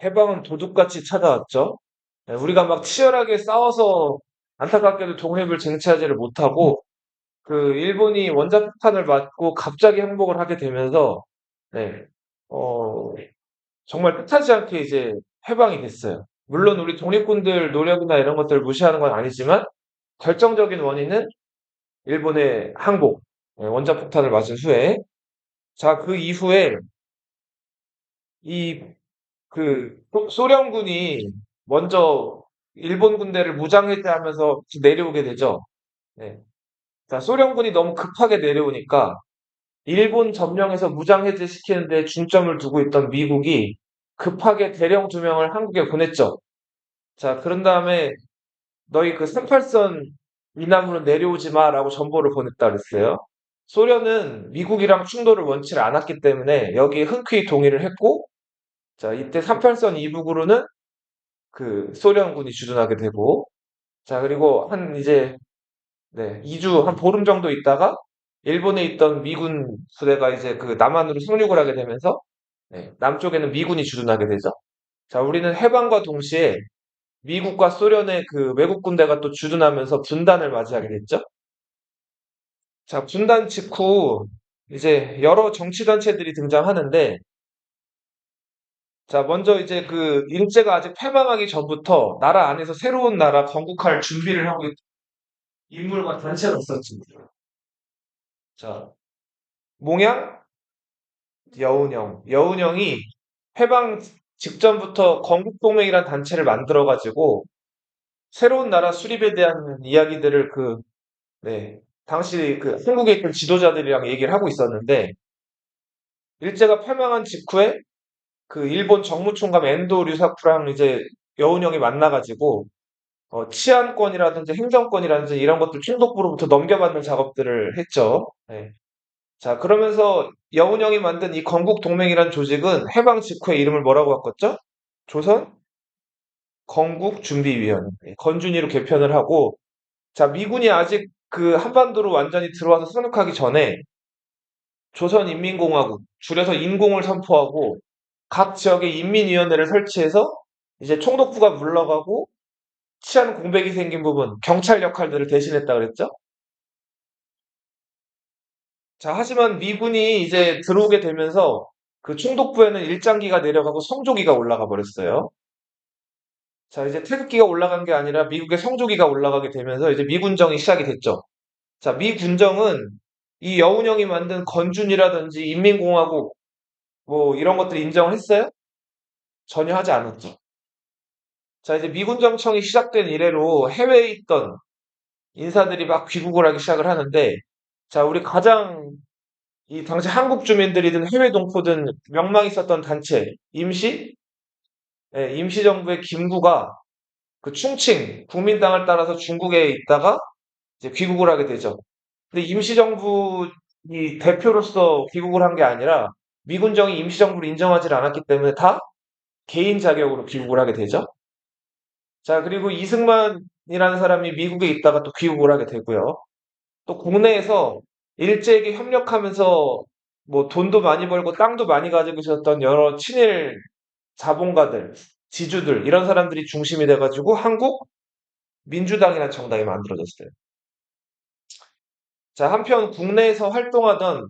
해방은 도둑같이 찾아왔죠. 네, 우리가 막 치열하게 싸워서 안타깝게도 독립을 쟁취하지를 못하고 그 일본이 원자폭탄을 맞고 갑자기 항복을 하게 되면서 네, 어, 정말 뜻하지 않게 이제 해방이 됐어요. 물론 우리 독립군들 노력이나 이런 것들을 무시하는 건 아니지만 결정적인 원인은 일본의 항복, 원자폭탄을 맞은 후에 자, 그 이후에 이 소련군이 먼저 일본 군대를 무장해제하면서 내려오게 되죠. 네. 자, 소련군이 너무 급하게 내려오니까 일본 점령해서 무장해제 시키는데 중점을 두고 있던 미국이 급하게 대령 두 명을 한국에 보냈죠. 자, 그런 다음에 너희 그 38선 이남으로 내려오지 마라고 전보를 보냈다 그랬어요. 소련은 미국이랑 충돌을 원치 않았기 때문에 여기에 흔쾌히 동의를 했고, 자, 이때 38선 이북으로는 그 소련군이 주둔하게 되고, 자, 그리고 한 이제, 네, 2주, 한 보름 정도 있다가 일본에 있던 미군 부대가 이제 그 남한으로 상륙을 하게 되면서, 네, 남쪽에는 미군이 주둔하게 되죠. 자, 우리는 해방과 동시에 미국과 소련의 그 외국 군대가 또 주둔하면서 분단을 맞이하게 됐죠. 자, 분단 직후 이제 여러 정치단체들이 등장하는데, 자, 먼저 이제 그 일제가 아직 패망하기 전부터 나라 안에서 새로운 나라 건국할 준비를 하고 있던 인물과 단체가 있었습니다. 자, 몽양, 여운형. 여운형이 해방 직전부터 건국동맹이라는 단체를 만들어가지고 새로운 나라 수립에 대한 이야기들을 네, 당시 그 한국에 있던 지도자들이랑 얘기를 하고 있었는데 일제가 패망한 직후에 그 일본 정무총감 엔도 류사쿠랑 이제 여운형이 만나가지고 치안권이라든지 행정권이라든지 이런 것들 총독부로부터 넘겨받는 작업들을 했죠. 네. 자, 그러면서 여운형이 만든 이 건국동맹이란 조직은 해방 직후에 이름을 뭐라고 바꿨죠? 조선 건국준비위원회, 건준위로 개편을 하고, 자, 미군이 아직 그 한반도로 완전히 들어와서 상륙하기 전에 조선인민공화국, 줄여서 인공을 선포하고 각 지역에 인민위원회를 설치해서 이제 총독부가 물러가고 치안 공백이 생긴 부분, 경찰 역할들을 대신했다 그랬죠? 자, 하지만 미군이 이제 들어오게 되면서 그 총독부에는 일장기가 내려가고 성조기가 올라가 버렸어요. 자, 이제 태극기가 올라간 게 아니라 미국의 성조기가 올라가게 되면서 이제 미군정이 시작이 됐죠. 자, 미군정은 이 여운형이 만든 건준이라든지 인민공화국 뭐 이런 것들 인정을 했어요? 전혀 하지 않았죠. 자, 이제 미군 정청이 시작된 이래로 해외에 있던 인사들이 막 귀국을 하기 시작을 하는데, 자, 우리 가장 이 당시 한국 주민들이든 해외 동포든 명망 있었던 단체, 임시정부의 김구가 그 충칭, 국민당을 따라서 중국에 있다가 이제 귀국을 하게 되죠. 근데 임시정부 이 대표로서 귀국을 한 게 아니라 미군정이 임시정부를 인정하지 않았기 때문에 다 개인 자격으로 귀국을 하게 되죠. 자, 그리고 이승만이라는 사람이 미국에 있다가 또 귀국을 하게 되고요. 또 국내에서 일제에게 협력하면서 뭐 돈도 많이 벌고 땅도 많이 가지고 있었던 여러 친일 자본가들, 지주들 이런 사람들이 중심이 돼가지고 한국 민주당이라는 정당이 만들어졌어요. 자, 한편 국내에서 활동하던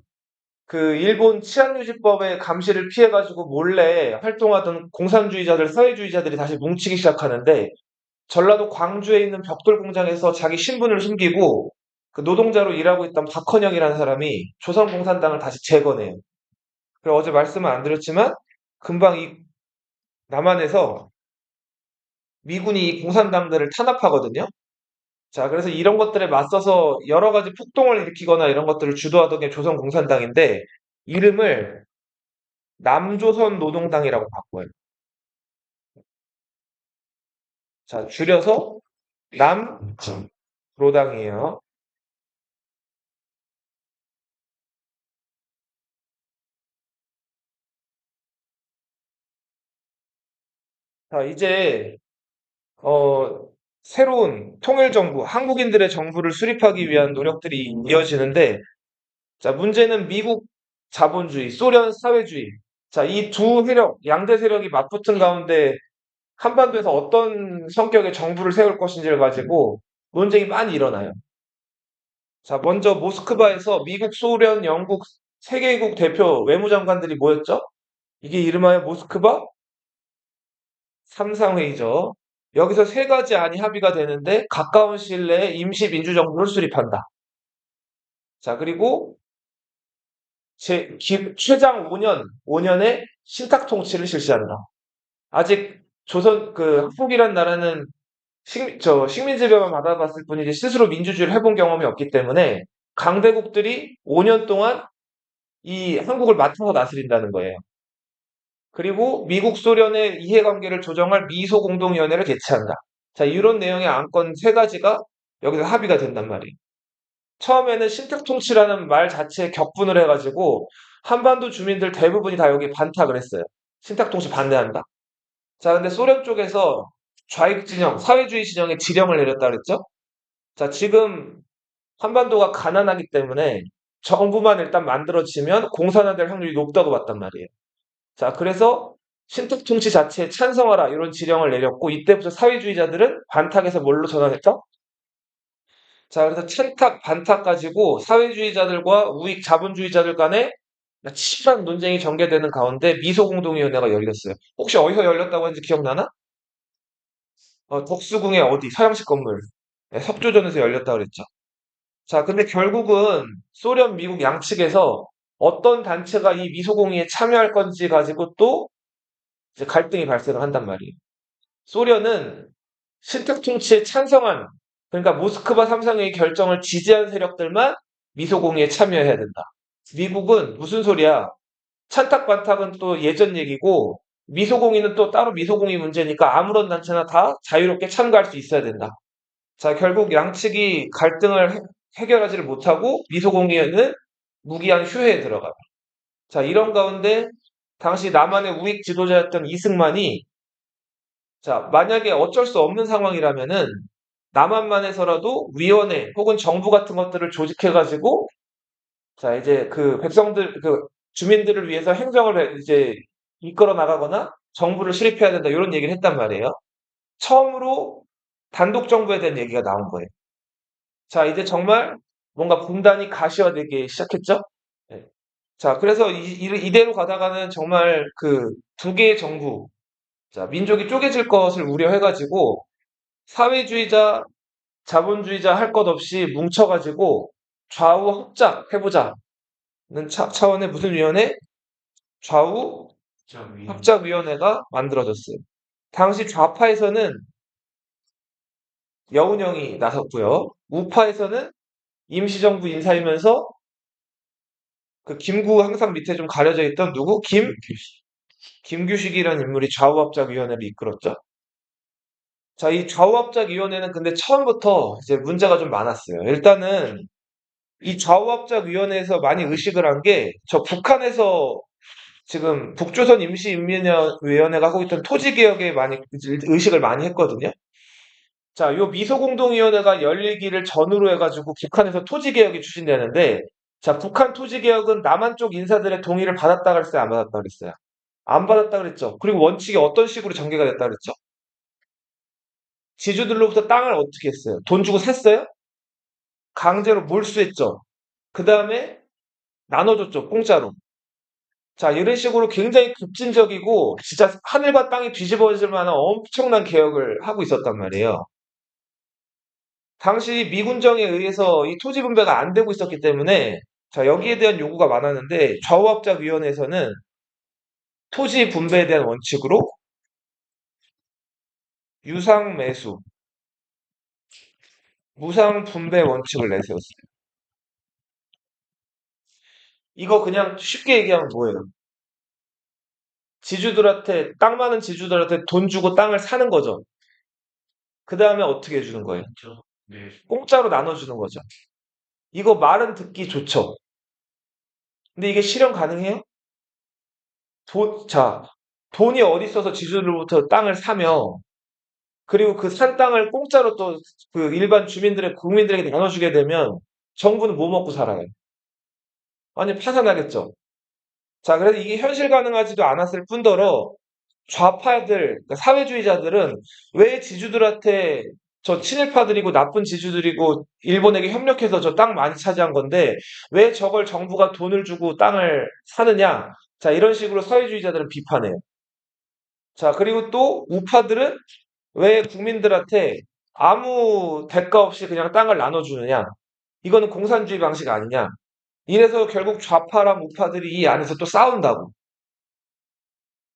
그 일본 치안유지법의 감시를 피해가지고 몰래 활동하던 공산주의자들, 사회주의자들이 다시 뭉치기 시작하는데 전라도 광주에 있는 벽돌 공장에서 자기 신분을 숨기고 그 노동자로 일하고 있던 박헌영이라는 사람이 조선공산당을 다시 재건해요. 그리고 어제 말씀은 안 드렸지만 금방 이 남한에서 미군이 이 공산당들을 탄압하거든요. 자, 그래서 이런 것들에 맞서서 여러 가지 폭동을 일으키거나 이런 것들을 주도하던 게 조선공산당인데 이름을 남조선 노동당이라고 바꿔요. 자, 줄여서 남로당이에요. 자, 이제 어 새로운 통일정부, 한국인들의 정부를 수립하기 위한 노력들이 이어지는데, 자, 문제는 미국 자본주의, 소련 사회주의. 자, 이 두 세력, 양대 세력이 맞붙은 가운데 한반도에서 어떤 성격의 정부를 세울 것인지를 가지고 논쟁이 많이 일어나요. 자, 먼저 모스크바에서 미국, 소련, 영국 세 개국 대표 외무장관들이 모였죠? 이게 이름하여 모스크바 삼상회의죠. 여기서 세 가지 안이 합의가 되는데 가까운 시일 내에 임시 민주정부를 수립한다. 자, 그리고 최장 5년의 신탁 통치를 실시한다. 아직 조선 한국이란 나라는 식민지배만 받아봤을 뿐이지 스스로 민주주의를 해본 경험이 없기 때문에 강대국들이 5년 동안 이 한국을 맡아서 다스린다는 거예요. 그리고 미국 소련의 이해관계를 조정할 미소공동위원회를 개최한다. 자, 이런 내용의 안건 세 가지가 여기서 합의가 된단 말이에요. 처음에는 신탁통치라는 말 자체에 격분을 해가지고 한반도 주민들 대부분이 다 여기 반탁을 했어요. 신탁통치 반대한다. 자, 근데 소련 쪽에서 좌익 진영, 사회주의 진영에 지령을 내렸다 그랬죠? 자, 지금 한반도가 가난하기 때문에 정부만 일단 만들어지면 공산화될 확률이 높다고 봤단 말이에요. 자, 그래서 신탁 통치 자체에 찬성하라 이런 지령을 내렸고 이때부터 사회주의자들은 반탁에서 뭘로 전환했죠? 자, 그래서 찬탁, 반탁 가지고 사회주의자들과 우익 자본주의자들 간에 치열한 논쟁이 전개되는 가운데 미소공동위원회가 열렸어요. 혹시 어디서 열렸다고 했는지 기억나나? 덕수궁의 어디 서양식 건물 석조전에서 열렸다고 그랬죠. 자, 근데 결국은 소련, 미국 양측에서 어떤 단체가 이 미소공의에 참여할 건지 가지고 또 이제 갈등이 발생을 한단 말이에요. 소련은 신탁 통치에 찬성한, 그러니까 모스크바 삼상회의 결정을 지지한 세력들만 미소공의에 참여해야 된다. 미국은 무슨 소리야? 찬탁반탁은 또 예전 얘기고 미소공의는 또 따로 미소공의 문제니까 아무런 단체나 다 자유롭게 참가할 수 있어야 된다. 자, 결국 양측이 갈등을 해결하지를 못하고 미소공의회는 무기한 휴회에 들어가요. 자, 이런 가운데 당시 남한의 우익 지도자였던 이승만이 자, 만약에 어쩔 수 없는 상황이라면은 남한만에서라도 위원회 혹은 정부 같은 것들을 조직해가지고 자, 이제 주민들을 위해서 행정을 이제 이끌어 나가거나 정부를 수립해야 된다 이런 얘기를 했단 말이에요. 처음으로 단독 정부에 대한 얘기가 나온 거예요. 자, 이제 정말 뭔가 분단이 가시화되기 시작했죠? 네. 자, 그래서 이대로 가다가는 정말 두 개의 정부, 자, 민족이 쪼개질 것을 우려해가지고 사회주의자, 자본주의자 할 것 없이 뭉쳐가지고 좌우 합작 해보자는 차원의 무슨 위원회? 좌우 합작위원회가 만들어졌어요. 당시 좌파에서는 여운형이 나섰고요. 우파에서는 임시정부 인사이면서 김구 항상 밑에 좀 가려져 있던 누구? 김규식이라는 인물이 좌우합작위원회를 이끌었죠. 자, 이 좌우합작위원회는 근데 처음부터 이제 문제가 좀 많았어요. 일단은 이 좌우합작위원회에서 많이 의식을 한 게 저 북한에서 지금 북조선 임시인민위원회가 하고 있던 토지개혁에 많이 의식을 많이 했거든요. 자, 요 미소공동위원회가 열리기를 전후로 해가지고 북한에서 토지개혁이 추진되는데 자, 북한 토지개혁은 남한 쪽 인사들의 동의를 받았다 그랬어요? 안 받았다 그랬어요? 안 받았다 그랬죠. 그리고 원칙이 어떤 식으로 전개가 됐다 그랬죠? 지주들로부터 땅을 어떻게 했어요? 돈 주고 샀어요? 강제로 몰수했죠. 그 다음에 나눠줬죠. 공짜로. 자, 이런 식으로 굉장히 급진적이고 진짜 하늘과 땅이 뒤집어질 만한 엄청난 개혁을 하고 있었단 말이에요. 당시 미군정에 의해서 이 토지 분배가 안 되고 있었기 때문에 자, 여기에 대한 요구가 많았는데 좌우합작위원회에서는 토지 분배에 대한 원칙으로 유상매수, 무상분배 원칙을 내세웠어요. 이거 그냥 쉽게 얘기하면 뭐예요? 지주들한테, 땅 많은 지주들한테 돈 주고 땅을 사는 거죠. 그 다음에 어떻게 해주는 거예요? 공짜로 나눠주는 거죠. 이거 말은 듣기 좋죠. 근데 이게 실현 가능해요? 자, 돈이 어디 있어서 지주들로부터 땅을 사며 그리고 그 산 땅을 공짜로 또 그 일반 국민들에게 나눠주게 되면 정부는 뭐 먹고 살아요? 완전 파산하겠죠. 자, 그래서 이게 현실 가능하지도 않았을 뿐더러 좌파들, 그러니까 사회주의자들은 왜 지주들한테 저 친일파들이고 나쁜 지주들이고 일본에게 협력해서 저 땅 많이 차지한 건데 왜 저걸 정부가 돈을 주고 땅을 사느냐? 자, 이런 식으로 사회주의자들은 비판해요. 자, 그리고 또 우파들은 왜 국민들한테 아무 대가 없이 그냥 땅을 나눠주느냐? 이거는 공산주의 방식 아니냐? 이래서 결국 좌파랑 우파들이 이 안에서 또 싸운다고.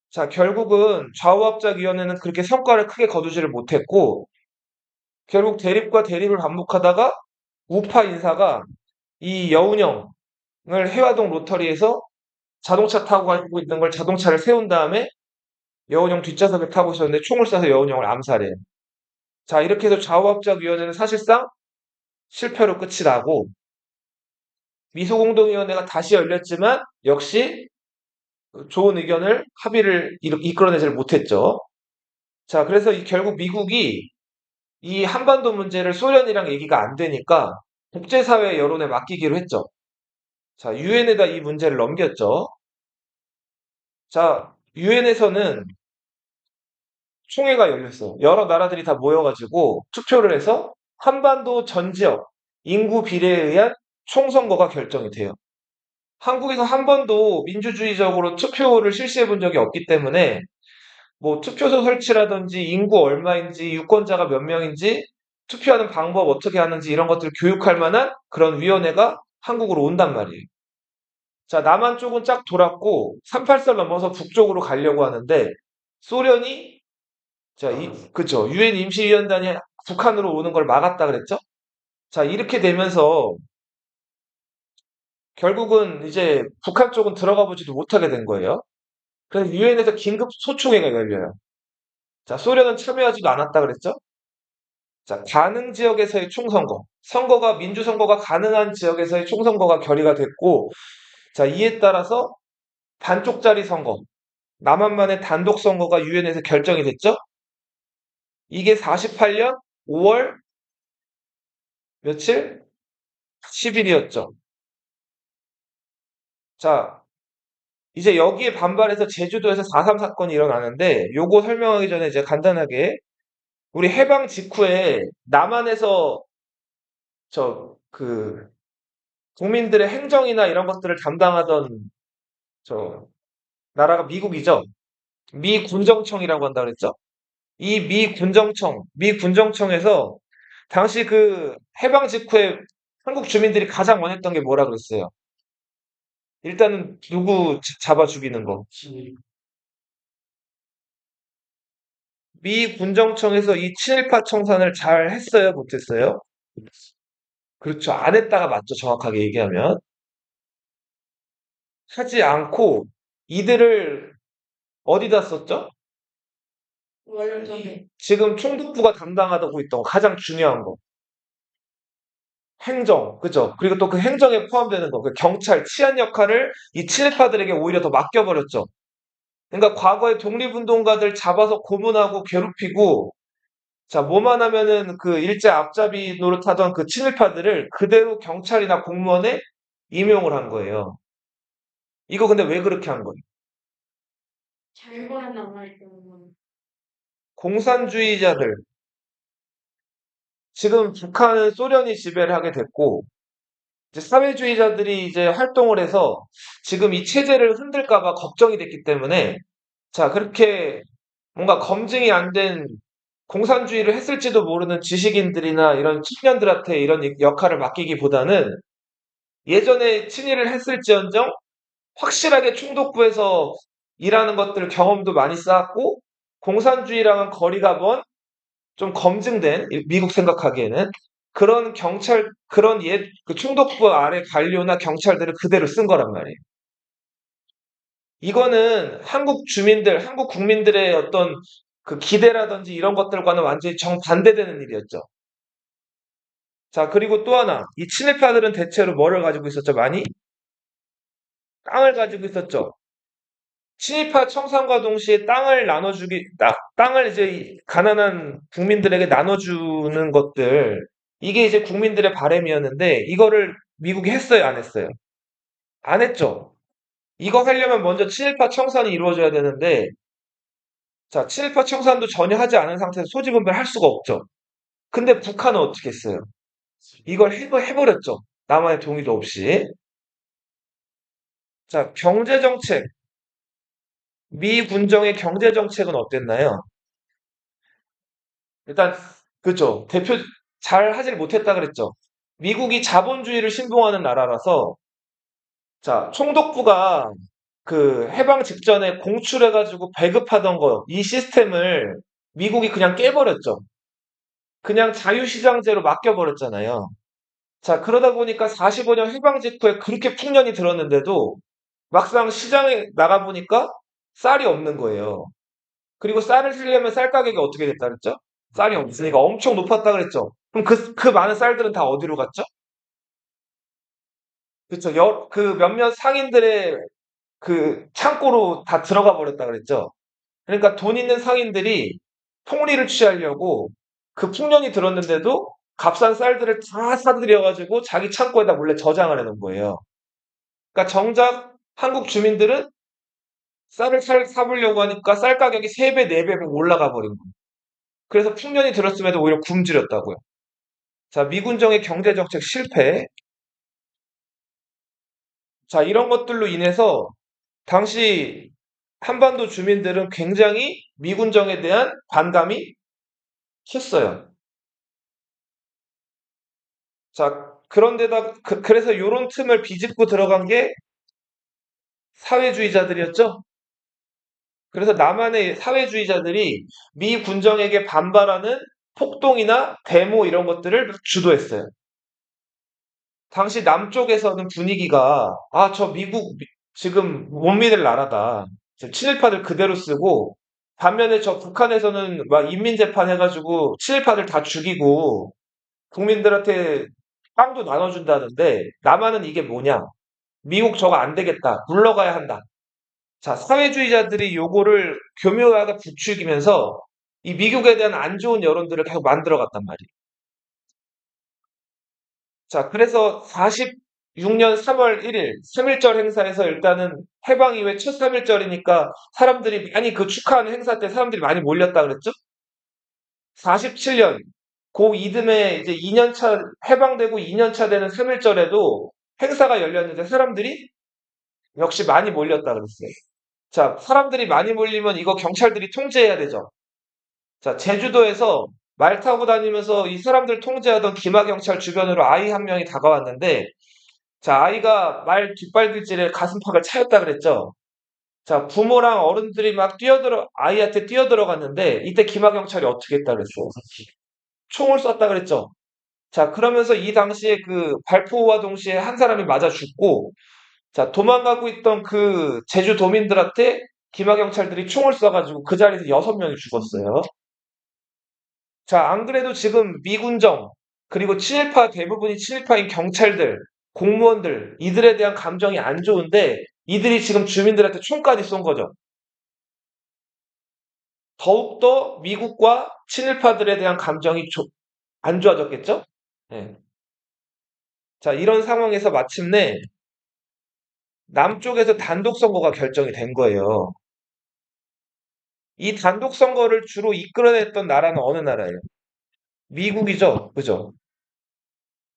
자, 결국은 좌우합작위원회는 그렇게 성과를 크게 거두지를 못했고, 결국 대립과 대립을 반복하다가 우파 인사가 이 여운형을 해화동 로터리에서 자동차 타고 가고 있는 걸 자동차를 세운 다음에 여운형 뒷좌석에 타고 있었는데 총을 쏴서 여운형을 암살해요. 자, 이렇게 해서 좌우합작위원회는 사실상 실패로 끝이 나고, 미소공동위원회가 다시 열렸지만 역시 좋은 의견을 합의를 이끌어내지를 못했죠. 자, 그래서 결국 미국이 이 한반도 문제를 소련이랑 얘기가 안 되니까 국제사회 여론에 맡기기로 했죠. 자, 유엔에다 이 문제를 넘겼죠. 자, 유엔에서는 총회가 열렸어요. 여러 나라들이 다 모여가지고 투표를 해서 한반도 전 지역 인구 비례에 의한 총선거가 결정이 돼요. 한국에서 한 번도 민주주의적으로 투표를 실시해 본 적이 없기 때문에 뭐 투표소 설치라든지 인구 얼마인지 유권자가 몇 명인지 투표하는 방법 어떻게 하는지 이런 것들을 교육할 만한 그런 위원회가 한국으로 온단 말이에요. 자, 남한 쪽은 쫙 돌았고 38선 넘어서 북쪽으로 가려고 하는데 소련이 자, 그죠. 유엔 임시위원단이 북한으로 오는 걸 막았다 그랬죠? 자, 이렇게 되면서 결국은 이제 북한 쪽은 들어가 보지도 못하게 된 거예요. 그래서 유엔에서 긴급 소총회가 열려요. 자, 소련은 참여하지도 않았다 그랬죠? 자, 가능 지역에서의 총선거. 선거가, 민주선거가 가능한 지역에서의 총선거가 결의가 됐고, 자, 이에 따라서 반쪽짜리 선거. 남한만의 단독 선거가 유엔에서 결정이 됐죠? 이게 48년 5월 며칠? 10일이었죠. 자, 이제 여기에 반발해서 제주도에서 4.3 사건이 일어나는데, 요거 설명하기 전에 이제 간단하게, 우리 해방 직후에 남한에서 그, 국민들의 행정이나 이런 것들을 담당하던 저 나라가 미국이죠. 미 군정청이라고 한다 그랬죠. 이 미 군정청에서 당시 그 해방 직후에 한국 주민들이 가장 원했던 게 뭐라 그랬어요? 일단은 누구 잡아 죽이는 거. 미 군정청에서 이 친일파 청산을 잘 했어요, 못했어요? 그렇죠. 안 했다가 맞죠, 정확하게 얘기하면. 하지 않고 이들을 어디다 썼죠? 지금 총독부가 담당하고 있던 가장 중요한 거. 행정, 그죠? 그리고 또 그 행정에 포함되는 거, 그 경찰, 치안 역할을 이 친일파들에게 오히려 더 맡겨버렸죠. 그러니까 과거에 독립운동가들 잡아서 고문하고 괴롭히고, 자, 뭐만 하면은 그 일제 앞잡이 노릇하던 그 친일파들을 그대로 경찰이나 공무원에 임용을 한 거예요. 이거 근데 왜 그렇게 한 거예요? 공산주의자들, 지금 북한은 소련이 지배를 하게 됐고, 이제 사회주의자들이 이제 활동을 해서 지금 이 체제를 흔들까봐 걱정이 됐기 때문에 자, 그렇게 뭔가 검증이 안 된 공산주의를 했을지도 모르는 지식인들이나 이런 청년들한테 이런 역할을 맡기기보다는 예전에 친일을 했을지언정 확실하게 총독부에서 일하는 것들 경험도 많이 쌓았고 공산주의랑은 거리가 먼 좀 검증된 미국 생각하기에는 그런 그런 그 총독부 아래 관료나 경찰들을 그대로 쓴 거란 말이에요. 이거는 한국 국민들의 어떤 그 기대라든지 이런 것들과는 완전히 정반대되는 일이었죠. 자, 그리고 또 하나. 이 친일파들은 대체로 뭐를 가지고 있었죠? 많이? 땅을 가지고 있었죠. 친일파 청산과 동시에 땅을 이제 가난한 국민들에게 나눠주는 것들, 이게 이제 국민들의 바람이었는데, 이거를 미국이 했어요, 안 했어요? 안 했죠. 이거 하려면 먼저 친일파 청산이 이루어져야 되는데, 자, 친일파 청산도 전혀 하지 않은 상태에서 소지분배를 할 수가 없죠. 근데 북한은 어떻게 했어요? 이걸 해버렸죠. 남한의 동의도 없이. 자, 경제정책. 미 군정의 경제정책은 어땠나요? 일단, 그죠. 잘 하질 못했다 그랬죠. 미국이 자본주의를 신봉하는 나라라서, 자, 총독부가 그 해방 직전에 공출해가지고 배급하던 거, 이 시스템을 미국이 그냥 깨버렸죠. 그냥 자유시장제로 맡겨버렸잖아요. 자, 그러다 보니까 45년 해방 직후에 그렇게 풍년이 들었는데도 막상 시장에 나가보니까 쌀이 없는 거예요. 그리고 쌀을 쓰려면 쌀 가격이 어떻게 됐다 그랬죠? 쌀이 없으니까 엄청 높았다 그랬죠? 그럼 그 많은 쌀들은 다 어디로 갔죠? 그쵸. 그 몇몇 상인들의 그 창고로 다 들어가 버렸다 그랬죠? 그러니까 돈 있는 상인들이 폭리를 취하려고 그 풍년이 들었는데도 값싼 쌀들을 다 사들여가지고 자기 창고에다 몰래 저장을 해놓은 거예요. 그러니까 정작 한국 주민들은 쌀을 사보려고 하니까 쌀 가격이 3배, 4배 올라가 버린 거예요. 그래서 풍년이 들었음에도 오히려 굶주렸다고요. 자, 미군정의 경제정책 실패. 자, 이런 것들로 인해서 당시 한반도 주민들은 굉장히 미군정에 대한 반감이 컸어요. 자, 그런데다, 그래서 요런 틈을 비집고 들어간 게 사회주의자들이었죠? 그래서 남한의 사회주의자들이 미 군정에게 반발하는 폭동이나 데모 이런 것들을 주도했어요. 당시 남쪽에서는 분위기가, 아, 저 지금 못 믿을 나라다. 지금 친일파들 그대로 쓰고, 반면에 저 북한에서는 막 인민재판 해가지고 친일파들 다 죽이고, 국민들한테 빵도 나눠준다는데, 남한은 이게 뭐냐? 미국 저거 안 되겠다. 물러가야 한다. 자, 사회주의자들이 요거를 교묘하게 부추기면서 이 미국에 대한 안 좋은 여론들을 계속 만들어 갔단 말이에요. 자, 그래서 46년 3월 1일 3.1절 행사에서 일단은 해방 이후에 첫 3.1절이니까 사람들이 많이 그 축하하는 행사 때 사람들이 많이 몰렸다 그랬죠? 47년 고 이듬해 이제 2년차 해방되고 2년차 되는 3.1절에도 행사가 열렸는데 사람들이 역시 많이 몰렸다 그랬어요. 자, 사람들이 많이 몰리면 이거 경찰들이 통제해야 되죠. 자, 제주도에서 말 타고 다니면서 이 사람들 통제하던 기마경찰 주변으로 아이 한 명이 다가왔는데, 자, 아이가 말 뒷발길질에 가슴팍을 차였다 그랬죠. 자, 부모랑 어른들이 막 아이한테 뛰어들어갔는데, 이때 기마경찰이 어떻게 했다 그랬어요. 총을 쐈다 그랬죠. 자, 그러면서 이 당시에 그 발포와 동시에 한 사람이 맞아 죽고, 자, 도망가고 있던 그 제주도민들한테 기마경찰들이 총을 쏴가지고 그 자리에서 6명이 죽었어요. 자, 안 그래도 지금 미군정, 그리고 대부분이 친일파인 경찰들, 공무원들, 이들에 대한 감정이 안 좋은데, 이들이 지금 주민들한테 총까지 쏜 거죠. 더욱더 미국과 친일파들에 대한 감정이 안 좋아졌겠죠? 네. 자, 이런 상황에서 마침내 남쪽에서 단독 선거가 결정이 된 거예요. 이 단독 선거를 주로 이끌어냈던 나라는 어느 나라예요? 미국이죠. 그죠?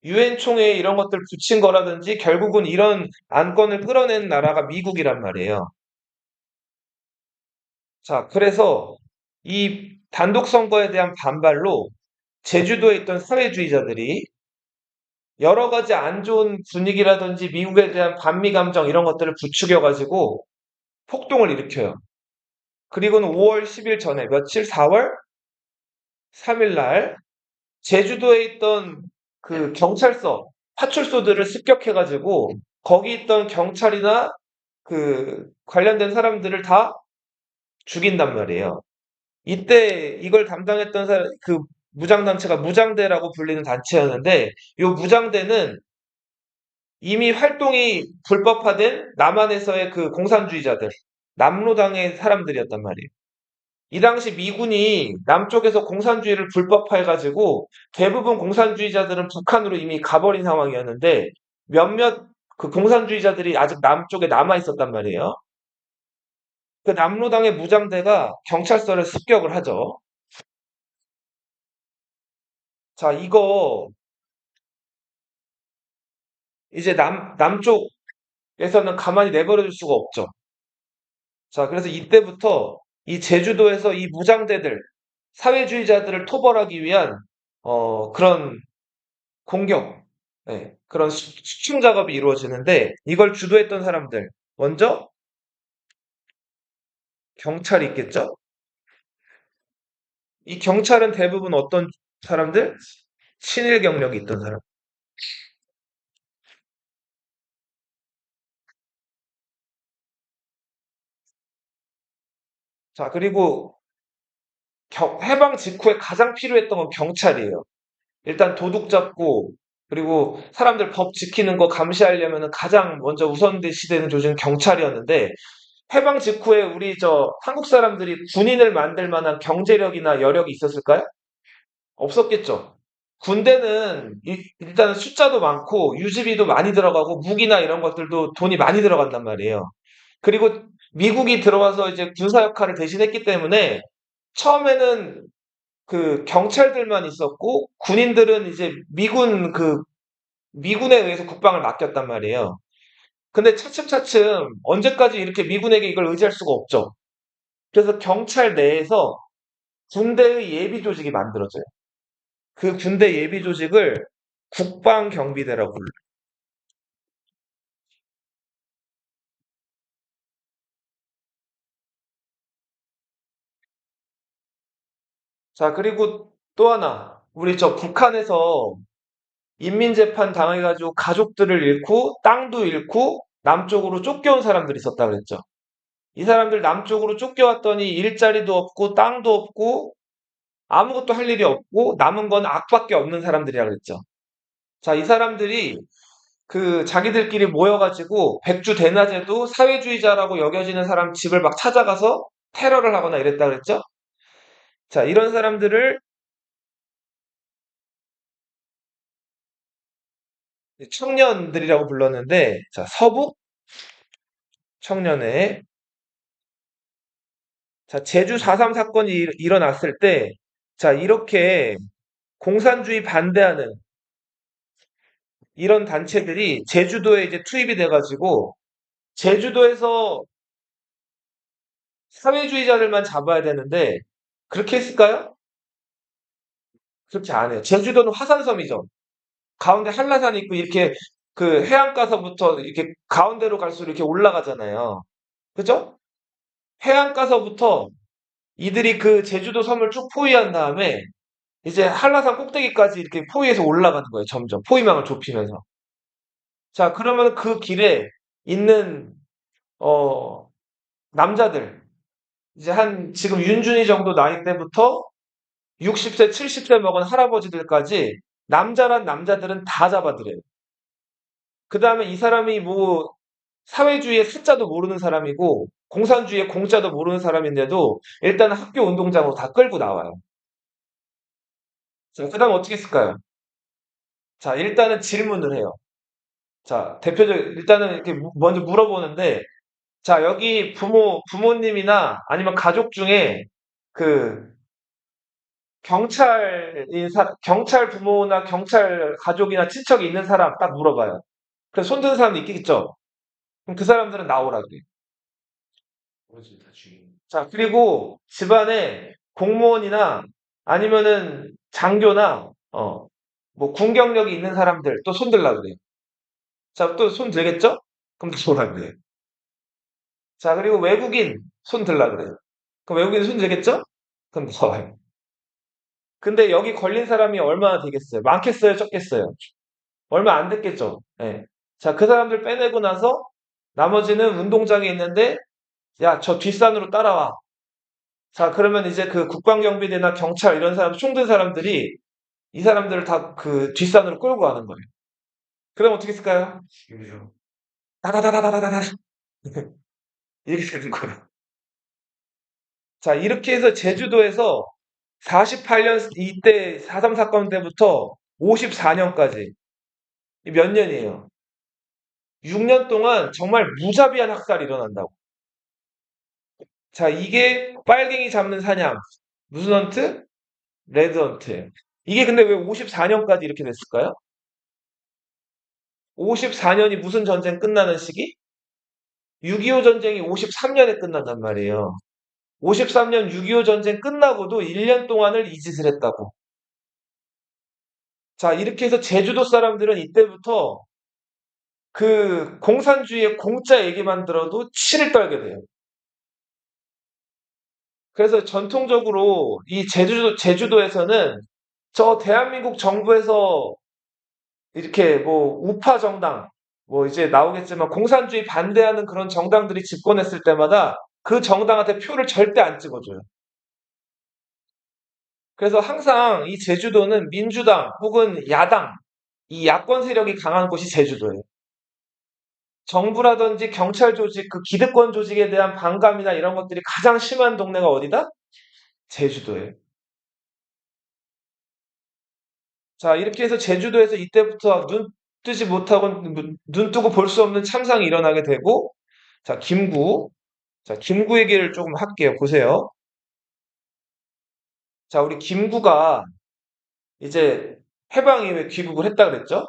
유엔 총회에 이런 것들 붙인 거라든지 결국은 이런 안건을 끌어낸 나라가 미국이란 말이에요. 자, 그래서 이 단독 선거에 대한 반발로 제주도에 있던 사회주의자들이 여러 가지 안 좋은 분위기라든지 미국에 대한 반미 감정 이런 것들을 부추겨가지고 폭동을 일으켜요. 그리고는 5월 10일 전에 며칠 4월 3일 날 제주도에 있던 그 경찰서, 파출소들을 습격해가지고 거기 있던 경찰이나 그 관련된 사람들을 다 죽인단 말이에요. 이때 이걸 담당했던 그 무장단체가 무장대라고 불리는 단체였는데 이 무장대는 이미 활동이 불법화된 남한에서의 그 공산주의자들, 남로당의 사람들이었단 말이에요. 이 당시 미군이 남쪽에서 공산주의를 불법화해가지고 대부분 공산주의자들은 북한으로 이미 가버린 상황이었는데 몇몇 그 공산주의자들이 아직 남쪽에 남아 있었단 말이에요. 그 남로당의 무장대가 경찰서를 습격을 하죠. 자, 이거 이제 남쪽에서는 가만히 내버려 둘 수가 없죠. 자, 그래서 이때부터 이 제주도에서 이 무장대들, 사회주의자들을 토벌하기 위한 그런 공격, 네, 그런 수중 작업이 이루어지는데 이걸 주도했던 사람들, 먼저 경찰이 있겠죠? 이 경찰은 대부분 어떤 사람들? 친일 경력이 있던 사람. 자, 그리고 해방 직후에 가장 필요했던 건 경찰이에요. 일단 도둑 잡고 그리고 사람들 법 지키는 거 감시하려면 가장 먼저 우선시되는 조직은 경찰이었는데 해방 직후에 우리 저 한국 사람들이 군인을 만들 만한 경제력이나 여력이 있었을까요? 없었겠죠. 군대는 일단은 숫자도 많고 유지비도 많이 들어가고 무기나 이런 것들도 돈이 많이 들어간단 말이에요. 그리고 미국이 들어와서 이제 군사 역할을 대신했기 때문에 처음에는 그 경찰들만 있었고 군인들은 이제 미군에 의해서 국방을 맡겼단 말이에요. 근데 차츰차츰 언제까지 이렇게 미군에게 이걸 의지할 수가 없죠. 그래서 경찰 내에서 군대의 예비 조직이 만들어져요. 그 군대 예비 조직을 국방경비대라고 불러요. 자, 그리고 또 하나. 우리 저 북한에서 인민재판 당해가지고 가족들을 잃고 땅도 잃고 남쪽으로 쫓겨온 사람들이 있었다 그랬죠. 이 사람들 남쪽으로 쫓겨왔더니 일자리도 없고 땅도 없고 아무것도 할 일이 없고 남은 건 악밖에 없는 사람들이라 그랬죠. 자, 이 사람들이 그 자기들끼리 모여가지고 백주 대낮에도 사회주의자라고 여겨지는 사람 집을 막 찾아가서 테러를 하거나 이랬다 그랬죠. 자, 이런 사람들을 청년들이라고 불렀는데, 자, 서북 청년회. 자, 제주 4.3 사건이 일어났을 때, 자, 이렇게 공산주의 반대하는 이런 단체들이 제주도에 이제 투입이 돼가지고, 제주도에서 사회주의자들만 잡아야 되는데, 그렇게 했을까요? 그렇지 않아요. 제주도는 화산섬이죠. 가운데 한라산이 있고, 이렇게 그 해안가서부터 이렇게 가운데로 갈수록 이렇게 올라가잖아요. 그죠? 해안가서부터 이들이 그 제주도 섬을 쭉 포위한 다음에 이제 한라산 꼭대기까지 이렇게 포위해서 올라가는 거예요. 점점 포위망을 좁히면서. 자, 그러면 그 길에 있는 어 남자들 이제 한 지금 윤준이 정도 나이 때부터 60세, 70세 먹은 할아버지들까지 남자란 남자들은 다 잡아들여요. 그 다음에 이 사람이 뭐 사회주의의 사자도 모르는 사람이고 공산주의의 공자도 모르는 사람인데도 일단 학교 운동장으로 다 끌고 나와요. 자, 그 다음 어떻게 했을까요? 자, 일단은 질문을 해요. 자, 일단은 이렇게 먼저 물어보는데, 자, 여기 부모님이나 아니면 가족 중에 그 경찰 부모나 경찰 가족이나 친척이 있는 사람 딱 물어봐요. 그래서 손드는 사람도 있겠죠? 그럼 그 사람들은 나오라 그래요. 자, 그리고 집안에 공무원이나 아니면은 장교나, 뭐 군경력이 있는 사람들 또 손들라 그래요. 자, 또 손 들겠죠? 그럼 나오라 그래요. 자, 그리고 외국인 손 들라 그래요. 그럼 외국인 손 들겠죠? 그럼 나와요. 근데 여기 걸린 사람이 얼마나 되겠어요? 많겠어요? 적겠어요? 얼마 안 됐겠죠? 예. 자, 그 사람들 빼내고 나서 나머지는 운동장에 있는데, 야, 저 뒷산으로 따라와. 자, 그러면 이제 그 국방경비대나 경찰 이런 사람, 총든 사람들이 이 사람들을 다 그 뒷산으로 끌고 가는 거예요. 그럼 어떻게 했을까요? 다다다다다다다. 이렇게 되는 거예요. 자, 이렇게 해서 제주도에서 48년 이때 4.3 사건 때부터 54년까지 몇 년이에요? 6년 동안 정말 무자비한 학살이 일어난다고. 자, 이게 빨갱이 잡는 사냥. 무슨 헌트? 레드 헌트. 이게 근데 왜 54년까지 이렇게 됐을까요? 54년이 무슨 전쟁 끝나는 시기? 6.25 전쟁이 53년에 끝난단 말이에요. 53년 6.25 전쟁 끝나고도 1년 동안을 이 짓을 했다고. 자, 이렇게 해서 제주도 사람들은 이때부터 그 공산주의의 공짜 얘기만 들어도 치를 떨게 돼요. 그래서 전통적으로 이 제주도에서는 저 대한민국 정부에서 이렇게 뭐 우파 정당, 뭐 이제 나오겠지만 공산주의 반대하는 그런 정당들이 집권했을 때마다 그 정당한테 표를 절대 안 찍어줘요. 그래서 항상 이 제주도는 민주당 혹은 야당, 이 야권 세력이 강한 곳이 제주도예요. 정부라든지 경찰 조직, 그 기득권 조직에 대한 반감이나 이런 것들이 가장 심한 동네가 어디다? 제주도예요. 자, 이렇게 해서 제주도에서 이때부터 눈 뜨지 못하고 눈 뜨고 볼 수 없는 참상이 일어나게 되고, 자, 김구 얘기를 조금 할게요. 보세요. 자, 우리 김구가 이제 해방 이후에 귀국을 했다 그랬죠?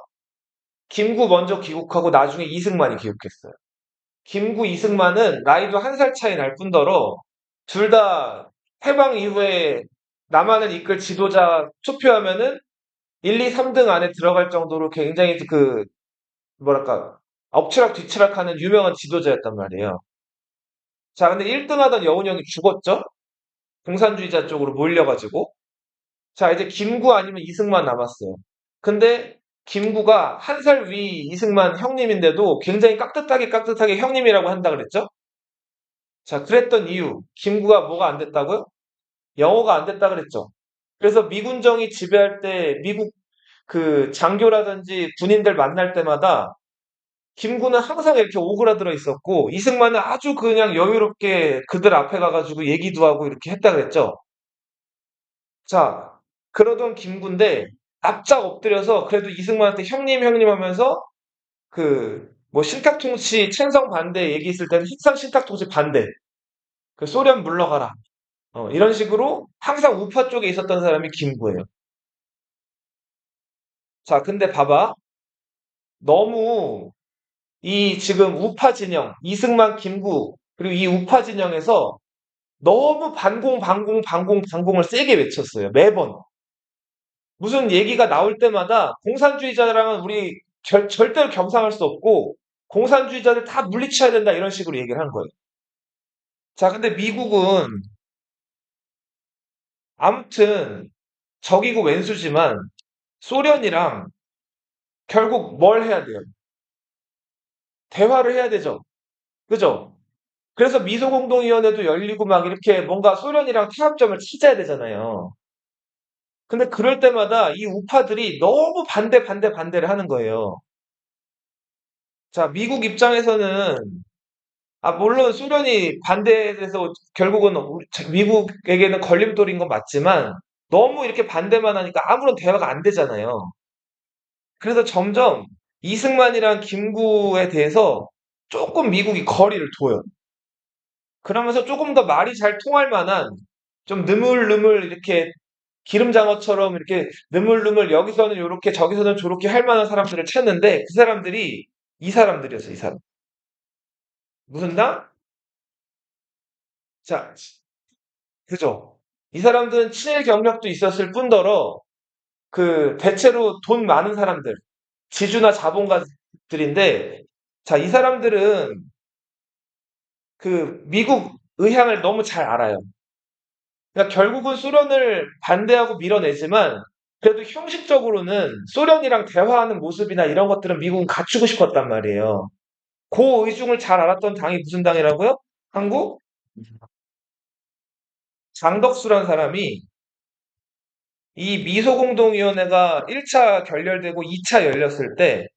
김구 먼저 귀국하고 나중에 이승만이 귀국했어요. 김구, 이승만은 나이도 1살 차이 날 뿐더러 둘 다 해방 이후에 남한을 이끌 지도자 투표하면은 1, 2, 3등 안에 들어갈 정도로 굉장히 그 뭐랄까 엎치락 뒤치락 하는 유명한 지도자였단 말이에요. 자, 근데 1등 하던 여운형이 죽었죠? 공산주의자 쪽으로 몰려가지고. 자, 이제 김구 아니면 이승만 남았어요. 근데 김구가 1살 위 이승만 형님인데도 굉장히 깍듯하게 형님이라고 한다 그랬죠? 자, 그랬던 이유. 김구가 뭐가 안 됐다고요? 영어가 안 됐다 그랬죠? 그래서 미군정이 지배할 때 미국 그 장교라든지 군인들 만날 때마다 김구는 항상 이렇게 오그라들어 있었고 이승만은 아주 그냥 여유롭게 그들 앞에 가가지고 얘기도 하고 이렇게 했다 그랬죠? 자, 그러던 김구인데 납작 엎드려서 그래도 이승만한테 형님 하면서 그 뭐 신탁통치 찬성 반대 얘기 있을 때는 항상 신탁통치 반대. 그 소련 물러가라. 이런 식으로 항상 우파 쪽에 있었던 사람이 김구예요. 자, 근데 봐봐. 너무 이 지금 우파 진영, 이승만, 김구, 그리고 이 우파 진영에서 너무 반공을 세게 외쳤어요. 매번. 무슨 얘기가 나올 때마다 공산주의자랑은 우리 절대로 겸상할 수 없고 공산주의자들 다 물리쳐야 된다 이런 식으로 얘기를 한 거예요. 자, 근데 미국은 아무튼 적이고 왼수지만 소련이랑 결국 뭘 해야 돼요? 대화를 해야 되죠. 그죠? 그래서 미소공동위원회도 열리고 막 이렇게 뭔가 소련이랑 타협점을 찾아야 되잖아요. 근데 그럴 때마다 이 우파들이 너무 반대를 하는 거예요. 자, 미국 입장에서는 물론 소련이 반대해서 결국은 미국에게는 걸림돌인 건 맞지만 너무 이렇게 반대만 하니까 아무런 대화가 안 되잖아요. 그래서 점점 이승만이랑 김구에 대해서 조금 미국이 거리를 둬요. 그러면서 조금 더 말이 잘 통할 만한 좀 느물느물 이렇게 기름장어처럼 이렇게 느물느물 여기서는 요렇게 저기서는 저렇게 할 만한 사람들을 찾는데 그 사람들이 이 사람들이었어요, 이 사람. 무슨 당? 자, 그죠? 이 사람들은 친일 경력도 있었을 뿐더러 그 대체로 돈 많은 사람들, 지주나 자본가들인데 자, 이 사람들은 그 미국 의향을 너무 잘 알아요. 그러니까 결국은 소련을 반대하고 밀어내지만 그래도 형식적으로는 소련이랑 대화하는 모습이나 이런 것들은 미국은 갖추고 싶었단 말이에요. 그 의중을 잘 알았던 당이 무슨 당이라고요? 한국 장덕수란 사람이 이 미소공동위원회가 1차 결렬되고 2차 열렸을 때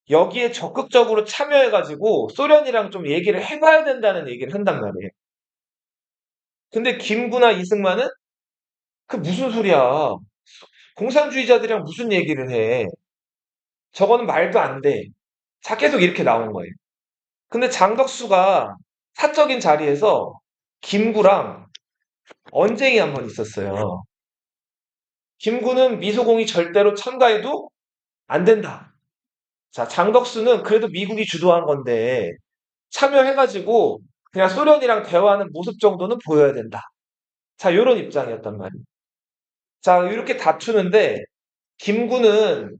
여기에 적극적으로 참여해가지고 소련이랑 좀 얘기를 해봐야 된다는 얘기를 한단 말이에요. 근데 김구나 이승만은 그 무슨 소리야. 공산주의자들이랑 무슨 얘기를 해. 저거는 말도 안 돼. 자, 계속 이렇게 나온 거예요. 근데 장덕수가 사적인 자리에서 김구랑 언쟁이 한 번 있었어요. 김구는 미소공이 절대로 참가해도 안 된다. 자, 장덕수는 그래도 미국이 주도한 건데 참여해가지고 그냥 소련이랑 대화하는 모습 정도는 보여야 된다. 자, 요런 입장이었단 말이에요. 자, 이렇게 다투는데 김구는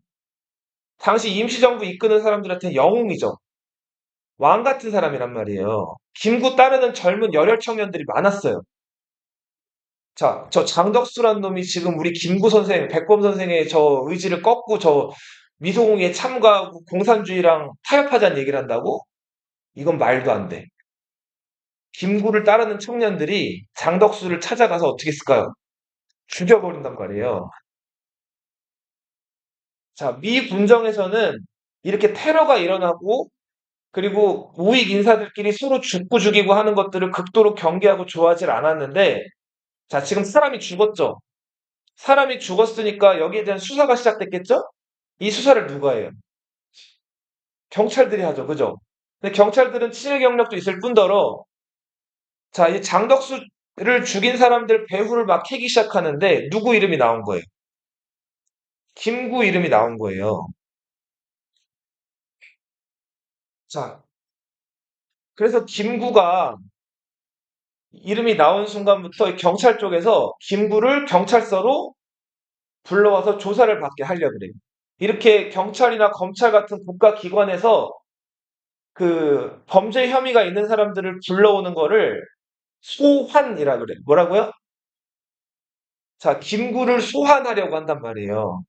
당시 임시정부 이끄는 사람들한테 영웅이죠. 왕 같은 사람이란 말이에요. 김구 따르는 젊은 열혈 청년들이 많았어요. 자, 저 장덕수란 놈이 지금 우리 김구 선생, 백범 선생의 저 의지를 꺾고 저 미소공에 참가하고 공산주의랑 타협하자는 얘기를 한다고? 이건 말도 안 돼. 김구를 따르는 청년들이 장덕수를 찾아가서 어떻게 했을까요? 죽여버린단 말이에요. 자, 미 군정에서는 이렇게 테러가 일어나고 그리고 우익 인사들끼리 서로 죽고 죽이고 하는 것들을 극도로 경계하고 좋아하지 않았는데 자, 지금 사람이 죽었죠? 사람이 죽었으니까 여기에 대한 수사가 시작됐겠죠? 이 수사를 누가 해요? 경찰들이 하죠. 그죠? 근데 경찰들은 친일 경력도 있을 뿐더러 자, 이 장덕수를 죽인 사람들 배후를 막 캐기 시작하는데 누구 이름이 나온 거예요? 김구 이름이 나온 거예요. 자, 그래서 김구가 이름이 나온 순간부터 경찰 쪽에서 김구를 경찰서로 불러와서 조사를 받게 하려고 그래요. 이렇게 경찰이나 검찰 같은 국가기관에서 그 범죄 혐의가 있는 사람들을 불러오는 거를 소환이라 그래요. 뭐라고요? 자, 김구를 소환하려고 한단 말이에요.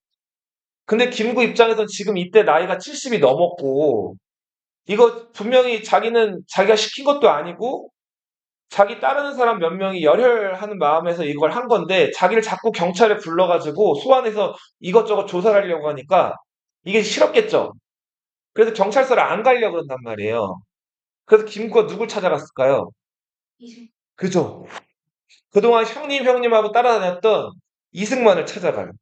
근데 김구 입장에선 지금 이때 나이가 70이 넘었고, 이거 분명히 자기는 자기가 시킨 것도 아니고, 자기 따르는 사람 몇 명이 열혈하는 마음에서 이걸 한 건데, 자기를 자꾸 경찰에 불러가지고 소환해서 이것저것 조사를 하려고 하니까, 이게 싫었겠죠. 그래서 경찰서를 안 가려고 그런단 말이에요. 그래서 김구가 누굴 찾아갔을까요? 그죠? 그동안 형님하고 따라다녔던 이승만을 찾아가요.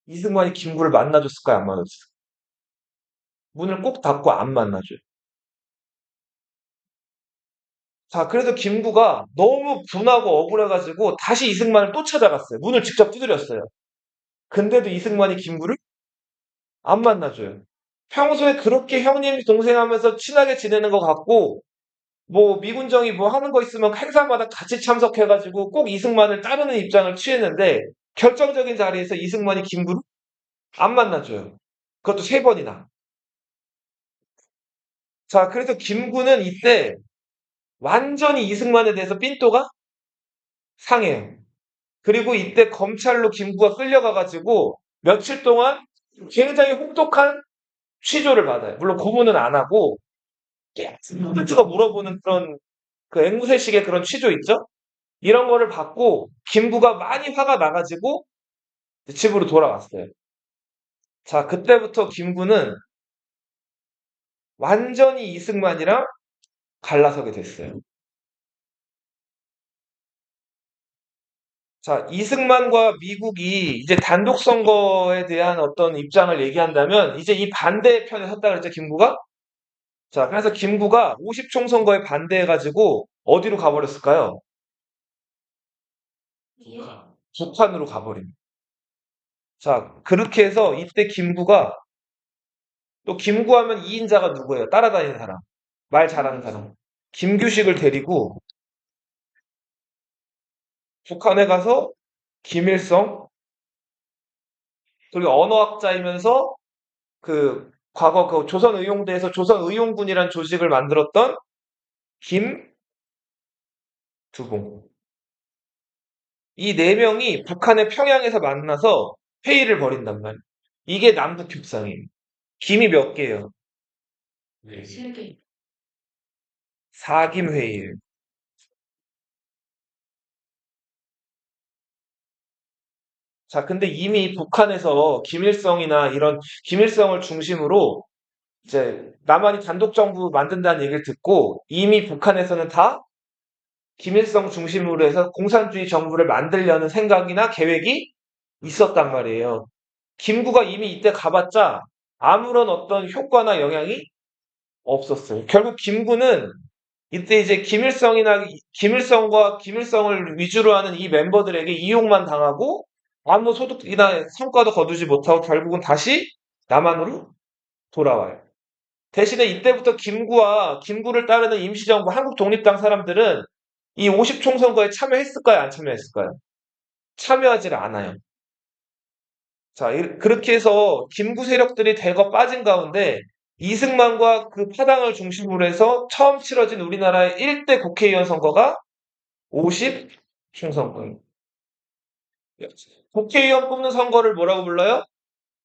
이승만이 김구를 만나줬을까요? 안 만나줬을까요? 문을 꼭 닫고 안 만나줘요. 자, 그래서 김구가 너무 분하고 억울해가지고 다시 이승만을 또 찾아갔어요. 문을 직접 두드렸어요. 근데도 이승만이 김구를 안 만나줘요. 평소에 그렇게 형님, 동생 하면서 친하게 지내는 것 같고, 뭐, 미군정이 뭐 하는 거 있으면 행사마다 같이 참석해가지고 꼭 이승만을 따르는 입장을 취했는데, 결정적인 자리에서 이승만이 김구를 안 만나줘요. 그것도 세 번이나. 자, 그래서 김구는 이때 완전히 이승만에 대해서 삔또가 상해요. 그리고 이때 검찰로 김구가 끌려가가지고 며칠 동안 굉장히 혹독한 취조를 받아요. 물론 고문은 안 하고 가 물어보는 그런 그 앵무새식의 그런 취조 있죠? 이런 거를 받고 김구가 많이 화가 나가지고 집으로 돌아왔어요. 자, 그때부터 김구는 완전히 이승만이랑 갈라서게 됐어요. 자, 이승만과 미국이 이제 단독 선거에 대한 어떤 입장을 얘기한다면 이제 이 반대편에 섰다 그랬죠, 김구가? 자, 그래서 김구가 50 총선거에 반대해가지고 어디로 가버렸을까요? 북한으로 가버립니다. 자, 그렇게 해서 이때 김구가 또 김구 하면 2인자가 누구예요? 따라다니는 사람. 말 잘하는 사람. 김규식을 데리고 북한에 가서 김일성, 그리고 언어학자이면서 그 과거 그 조선의용대에서 조선의용군이란 조직을 만들었던 김두봉. 이 네 명이 북한의 평양에서 만나서 회의를 벌인단 말이에요. 이게 남북 협상이에요. 김이 몇 개예요? 사김 회의예요. 자, 근데 이미 북한에서 김일성이나 이런 김일성을 중심으로 이제 남한이 단독 정부 만든다는 얘기를 듣고 이미 북한에서는 다 김일성 중심으로 해서 공산주의 정부를 만들려는 생각이나 계획이 있었단 말이에요. 김구가 이미 이때 가봤자 아무런 어떤 효과나 영향이 없었어요. 결국 김구는 이때 이제 김일성과 김일성을 위주로 하는 이 멤버들에게 이용만 당하고 아무 소득이나 성과도 거두지 못하고 결국은 다시 남한으로 돌아와요. 대신에 이때부터 김구를 따르는 임시정부 한국 독립당 사람들은 이 50 총선거에 참여했을까요? 안 참여했을까요? 참여하지 않아요. 자, 그렇게 해서 김구 세력들이 대거 빠진 가운데 이승만과 그 파당을 중심으로 해서 처음 치러진 우리나라의 1대 국회의원 선거가 50 총선거예요. 국회의원 뽑는 선거를 뭐라고 불러요?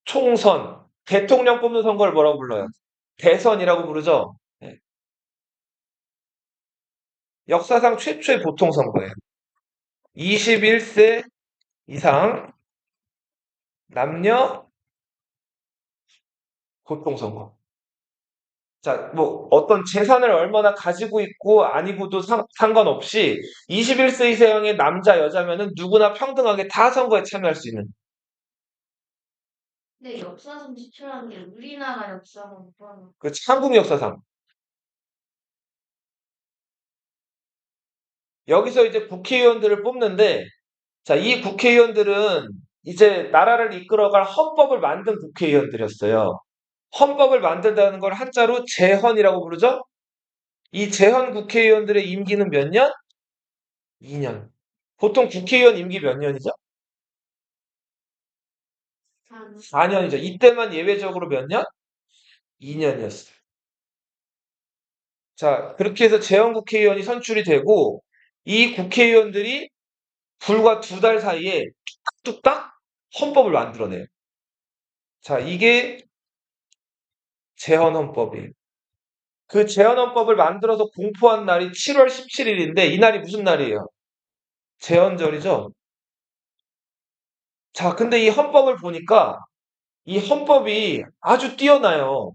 총선. 대통령 뽑는 선거를 뭐라고 불러요? 대선이라고 부르죠. 네. 역사상 최초의 보통 선거예요. 21세 이상 남녀 보통 선거. 자, 뭐 어떤 재산을 얼마나 가지고 있고 아니고도 상관없이 21세 이상의 남자, 여자면은 누구나 평등하게 다 선거에 참여할 수 있는 근데 역사상 지출하는 게 우리나라 역사상 그런 그 한국 역사상. 여기서 이제 국회의원들을 뽑는데 자, 이 국회의원들은 이제 나라를 이끌어갈 헌법을 만든 국회의원들이었어요. 헌법을 만든다는 걸 한자로 재헌이라고 부르죠? 이 재헌 국회의원들의 임기는 몇 년? 2년. 보통 국회의원 임기 몇 년이죠? 산 4년이죠. 이때만 예외적으로 몇 년? 2년이었어요. 자, 그렇게 해서 재헌 국회의원이 선출이 되고 이 국회의원들이 불과 2달 사이에 뚝딱 헌법을 만들어내요. 자, 이게 재헌헌법이에요. 그 재헌헌법을 만들어서 공포한 날이 7월 17일인데 이 날이 무슨 날이에요? 재헌절이죠. 자, 근데 이 헌법을 보니까 이 헌법이 아주 뛰어나요.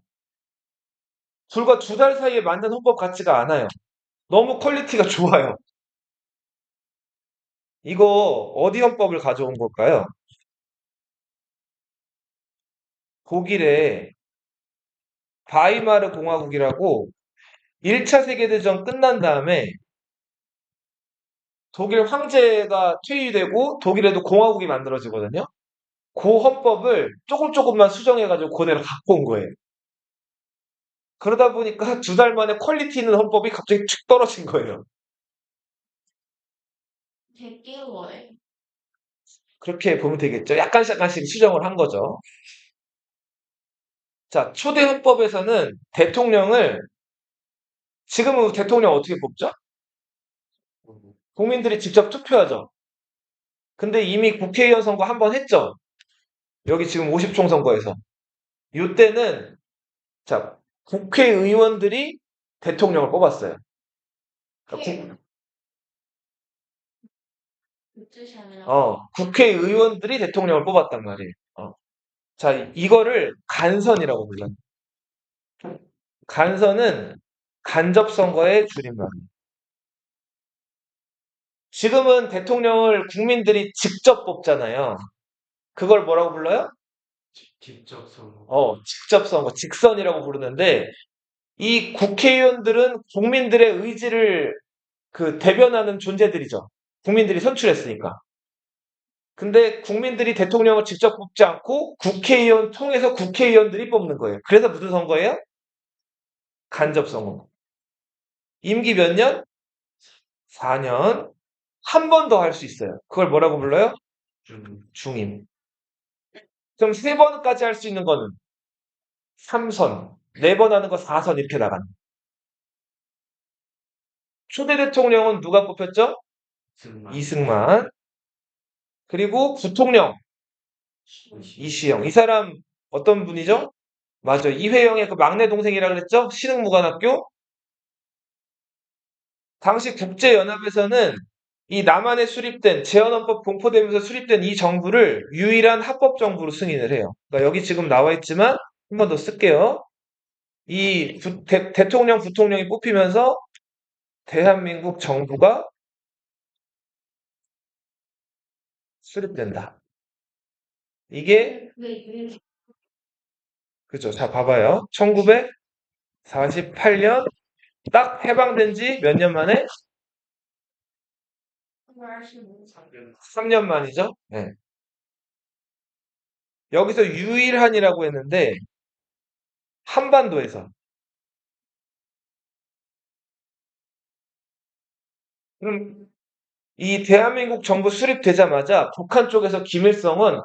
불과 2달 사이에 만든 헌법 같지가 않아요. 너무 퀄리티가 좋아요. 이거 어디 헌법을 가져온 걸까요? 독일의 바이마르 공화국이라고 1차 세계대전 끝난 다음에 독일 황제가 퇴위되고 독일에도 공화국이 만들어지거든요. 그 헌법을 조금만 수정해가지고 그대로 갖고 온 거예요. 그러다 보니까 2달 만에 퀄리티 있는 헌법이 갑자기 툭 떨어진 거예요. 대깨워요. 그렇게 보면 되겠죠. 약간씩 수정을 한 거죠. 자, 초대 헌법에서는 대통령을 지금은 대통령 어떻게 뽑죠? 국민들이 직접 투표하죠. 근데 이미 국회의원 선거 한 번 했죠. 여기 지금 50총 선거에서. 이때는 자, 국회의원들이 대통령을 뽑았어요. 그러니까 그 뜻이 아니라 국회의원들이 대통령을 뽑았단 말이에요. 자, 이거를 간선이라고 불러요. 간선은 간접선거의 줄임말이에요. 지금은 대통령을 국민들이 직접 뽑잖아요. 그걸 뭐라고 불러요? 직접 선거. 직접 선거, 직선이라고 부르는데 이 국회의원들은 국민들의 의지를 그 대변하는 존재들이죠. 국민들이 선출했으니까. 근데 국민들이 대통령을 직접 뽑지 않고 국회의원 통해서 국회의원들이 뽑는 거예요. 그래서 무슨 선거예요? 간접 선거. 임기 몇 년? 4년. 한 번 더 할 수 있어요. 그걸 뭐라고 불러요? 중임. 그럼 3번까지 할 수 있는 거는 3선, 4번 하는 거 4선 이렇게 나가는. 초대 대통령은 누가 뽑혔죠? 이승만. 그리고 부통령 이시영. 이 사람 어떤 분이죠? 맞아. 이회영의 그 막내 동생이라 그랬죠? 신흥무관학교. 당시 국제연합에서는 이 남한에 수립된 재헌헌법 공포되면서 수립된 이 정부를 유일한 합법 정부로 승인을 해요. 그러니까 여기 지금 나와 있지만 한 번 더 쓸게요. 이 대통령, 부통령이 뽑히면서 대한민국 정부가 수립된다. 이게 왜 그죠? 자, 봐봐요. 1948년 딱 해방된 지 몇 년 만에? 말씀 3년 만이죠? 네. 여기서 유일한이라고 했는데 한반도에서. 그럼 이 대한민국 정부 수립되자마자 북한 쪽에서 김일성은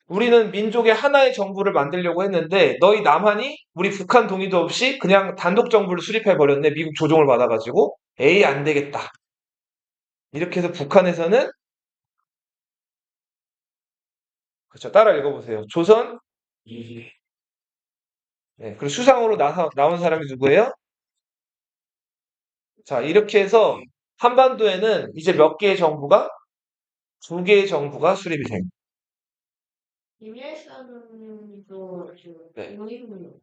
우리는 민족의 하나의 정부를 만들려고 했는데 너희 남한이 우리 북한 동의도 없이 그냥 단독 정부를 수립해 버렸네. 미국 조종을 받아가지고 에이 안 되겠다. 이렇게 해서 북한에서는 그렇죠. 따라 읽어보세요. 조선 이 네, 그리고 수상으로 나온 사람이 누구예요? 자 이렇게 해서 한반도에는 이제 몇 개의 정부가? 두 개의 정부가 수립이 됩니다. 김일성님도 지금 네. 모임을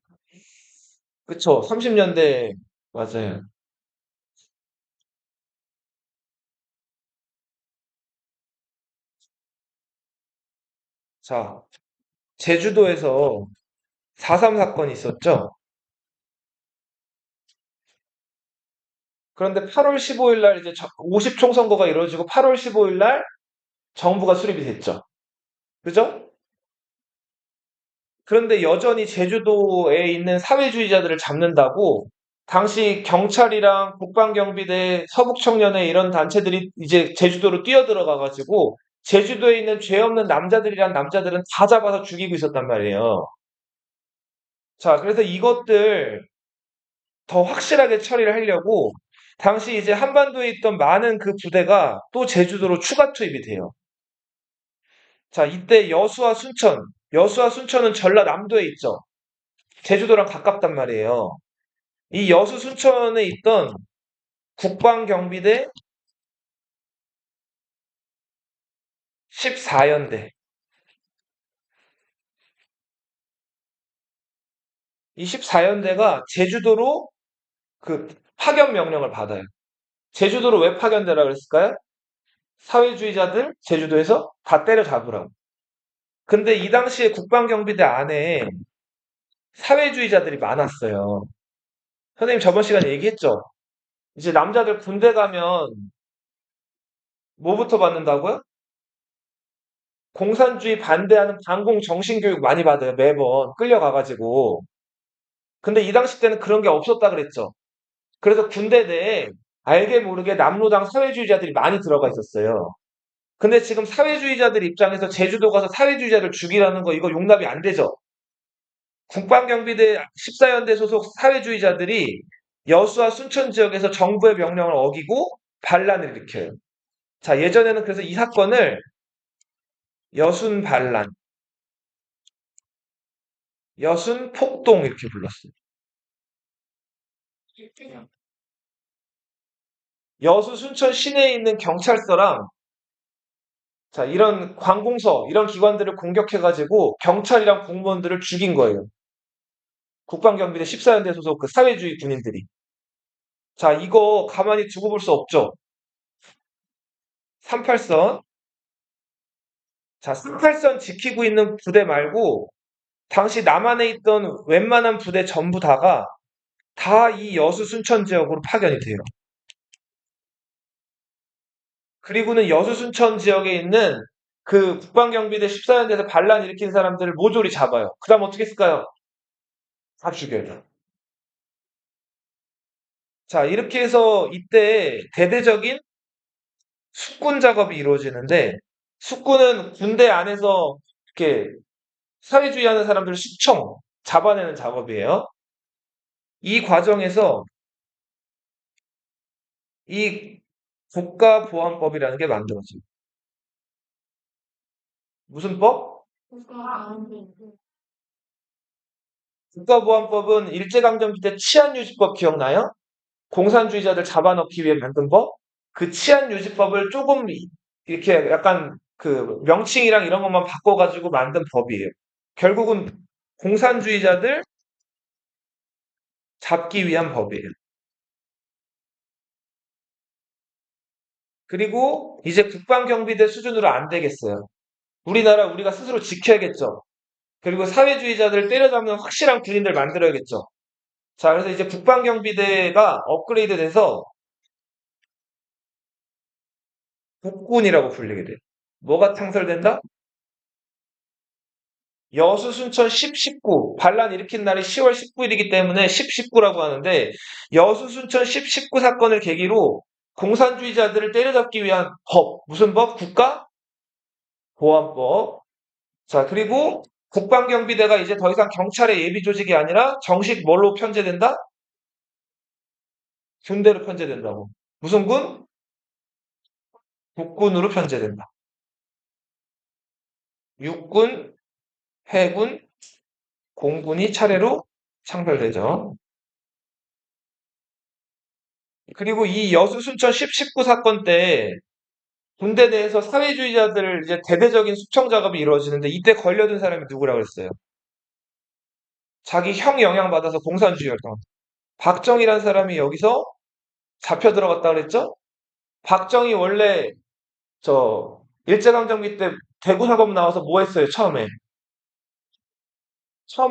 그쵸. 30년대 맞아요. 자 제주도에서 4.3 사건이 있었죠. 그런데 8월 15일 날 이제 50 총선거가 이루어지고 8월 15일 날 정부가 수립이 됐죠. 그죠? 그런데 여전히 제주도에 있는 사회주의자들을 잡는다고 당시 경찰이랑 국방경비대, 서북청년회 이런 단체들이 이제 제주도로 뛰어들어가 가지고 제주도에 있는 죄 없는 남자들이란 남자들은 다 잡아서 죽이고 있었단 말이에요. 자, 그래서 이것들 더 확실하게 처리를 하려고 당시 이제 한반도에 있던 많은 그 부대가 또 제주도로 추가 투입이 돼요. 자, 이때 여수와 순천은 전라남도에 있죠. 제주도랑 가깝단 말이에요. 이 여수 순천에 있던 국방경비대 14연대. 이 14연대가 제주도로 그 파견 명령을 받아요. 제주도로 왜 파견되라 그랬을까요? 사회주의자들 제주도에서 다 때려잡으라고. 근데 이 당시에 국방경비대 안에 사회주의자들이 많았어요. 선생님 저번 시간에 얘기했죠? 이제 남자들 군대 가면 뭐부터 받는다고요? 공산주의 반대하는 반공 정신교육 많이 받아요, 매번. 끌려가가지고. 근데 이 당시 때는 그런 게 없었다 그랬죠. 그래서 군대 내에 알게 모르게 남로당 사회주의자들이 많이 들어가 있었어요. 근데 지금 사회주의자들 입장에서 제주도 가서 사회주의자를 죽이라는 거 이거 용납이 안 되죠. 국방경비대 14연대 소속 사회주의자들이 여수와 순천 지역에서 정부의 명령을 어기고 반란을 일으켜요. 자, 예전에는 그래서 이 사건을 여순 반란, 여순 폭동 이렇게 불렀어요. 여수 순천 시내에 있는 경찰서랑 자, 이런 관공서, 이런 기관들을 공격해가지고 경찰이랑 공무원들을 죽인 거예요. 국방경비대 14연대 소속 그 사회주의 군인들이. 자, 이거 가만히 두고 볼 수 없죠. 38선. 자, 38선 지키고 있는 부대 말고 당시 남한에 있던 웬만한 부대 전부 다가 다 이 여수 순천 지역으로 파견이 돼요. 그리고는 여수 순천 지역에 있는 그 국방경비대 14연대에서 반란 일으킨 사람들을 모조리 잡아요. 그 다음 어떻게 했을까요? 다 죽여요. 자, 이렇게 해서 이때 대대적인 숙군 작업이 이루어지는데, 숙군은 군대 안에서 이렇게 사회주의 하는 사람들을 숙청, 잡아내는 작업이에요. 이 과정에서 이 국가보안법이라는 게 만들어져요. 무슨 법? 국가 안 되고 국가보안법은 일제강점기 때 치안유지법 기억나요? 공산주의자들 잡아넣기 위해 만든 법? 그 치안유지법을 조금 이렇게 약간 그 명칭이랑 이런 것만 바꿔가지고 만든 법이에요. 결국은 공산주의자들 잡기 위한 법이에요. 그리고 이제 국방경비대 수준으로 안 되겠어요. 우리가 스스로 지켜야겠죠. 그리고 사회주의자들을 때려잡는 확실한 군인들 만들어야겠죠. 자, 그래서 이제 국방경비대가 업그레이드 돼서 국군이라고 불리게 돼요. 뭐가 창설된다? 여수, 순천 10, 19. 반란 일으킨 날이 10월 19일이기 때문에 10, 19라고 하는데 여수, 순천 10, 19 사건을 계기로 공산주의자들을 때려잡기 위한 법. 무슨 법? 국가보안법. 자, 그리고 국방경비대가 이제 더 이상 경찰의 예비 조직이 아니라 정식 뭘로 편제된다? 군대로 편제된다고. 무슨 군? 국군으로 편제된다. 육군, 해군, 공군이 차례로 창설되죠. 그리고 이 여수 순천 10, 19 사건 때 군대 내에서 사회주의자들 이제 대대적인 숙청 작업이 이루어지는데 이때 걸려든 사람이 누구라고 그랬어요? 자기 형 영향받아서 공산주의 활동. 박정희라는 사람이 여기서 잡혀 들어갔다 그랬죠? 박정희 원래 저 일제강점기 때 대구 사범 나와서 뭐 했어요? 처음에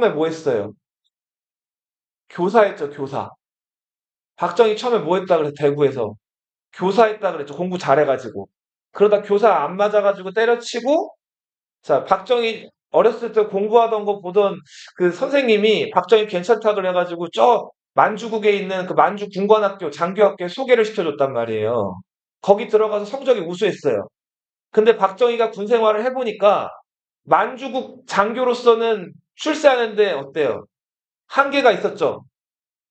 뭐 했어요? 교사했죠, 교사. 박정희 처음에 뭐 했다 그래서 대구에서 교사했다 그랬죠. 공부 잘해가지고. 그러다 교사 안 맞아가지고 때려치고, 자, 박정희 어렸을 때 공부하던 거 보던 그 선생님이 박정희 괜찮다 그래가지고 저 만주국에 있는 그 만주 군관학교, 장교학교에 소개를 시켜줬단 말이에요. 거기 들어가서 성적이 우수했어요. 근데 박정희가 군 생활을 해보니까 만주국 장교로서는 출세하는데 어때요? 한계가 있었죠.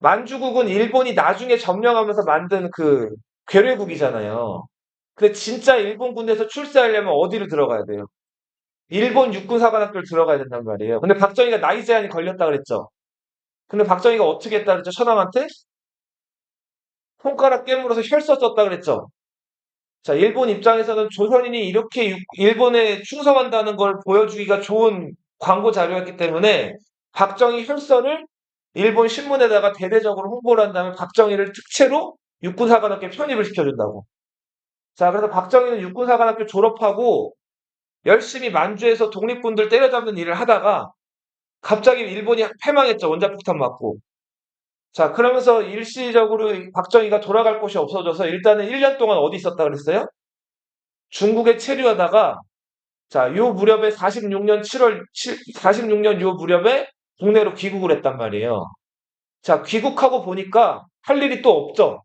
만주국은 일본이 나중에 점령하면서 만든 그 괴뢰국이잖아요. 근데 진짜 일본 군대에서 출세하려면 어디로 들어가야 돼요? 일본 육군사관학교를 들어가야 된단 말이에요. 근데 박정희가 나이 제한이 걸렸다 그랬죠. 근데 박정희가 어떻게 했다 그랬죠? 천황한테? 손가락 깨물어서 혈서 썼다 그랬죠. 자, 일본 입장에서는 조선인이 이렇게 일본에 충성한다는 걸 보여주기가 좋은 광고 자료였기 때문에 박정희 혈서를 일본 신문에다가 대대적으로 홍보를 한 다음에 박정희를 특채로 육군사관학교에 편입을 시켜준다고. 자, 그래서 박정희는 육군사관학교 졸업하고 열심히 만주에서 독립군들 때려잡는 일을 하다가 갑자기 일본이 패망했죠. 원자폭탄 맞고. 자, 그러면서 일시적으로 박정희가 돌아갈 곳이 없어져서 일단은 1년 동안 어디 있었다 그랬어요? 중국에 체류하다가 자, 요 무렵에 46년 7월 46년 요 무렵에 국내로 귀국을 했단 말이에요. 자, 귀국하고 보니까 할 일이 또 없죠.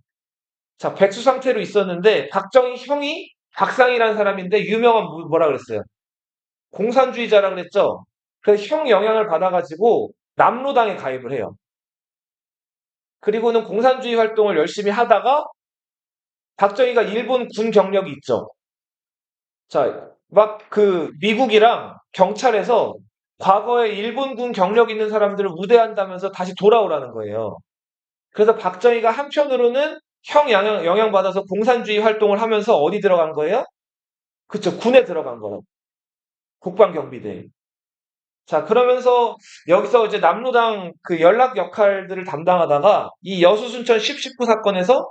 자, 백수 상태로 있었는데 박정희 형이 박상이라는 사람인데 유명한 뭐라 그랬어요? 공산주의자라 그랬죠. 그래서 형 영향을 받아가지고 남로당에 가입을 해요. 그리고는 공산주의 활동을 열심히 하다가 박정희가 일본 군 경력이 있죠. 자, 막 그 미국이랑 경찰에서 과거에 일본군 경력 있는 사람들을 우대한다면서 다시 돌아오라는 거예요. 그래서 박정희가 한편으로는 형 영향받아서 공산주의 활동을 하면서 어디 들어간 거예요? 그쵸, 군에 들어간 거예요. 국방경비대. 자, 그러면서 여기서 이제 남로당 그 연락 역할들을 담당하다가 이 여수 순천 10, 19 사건에서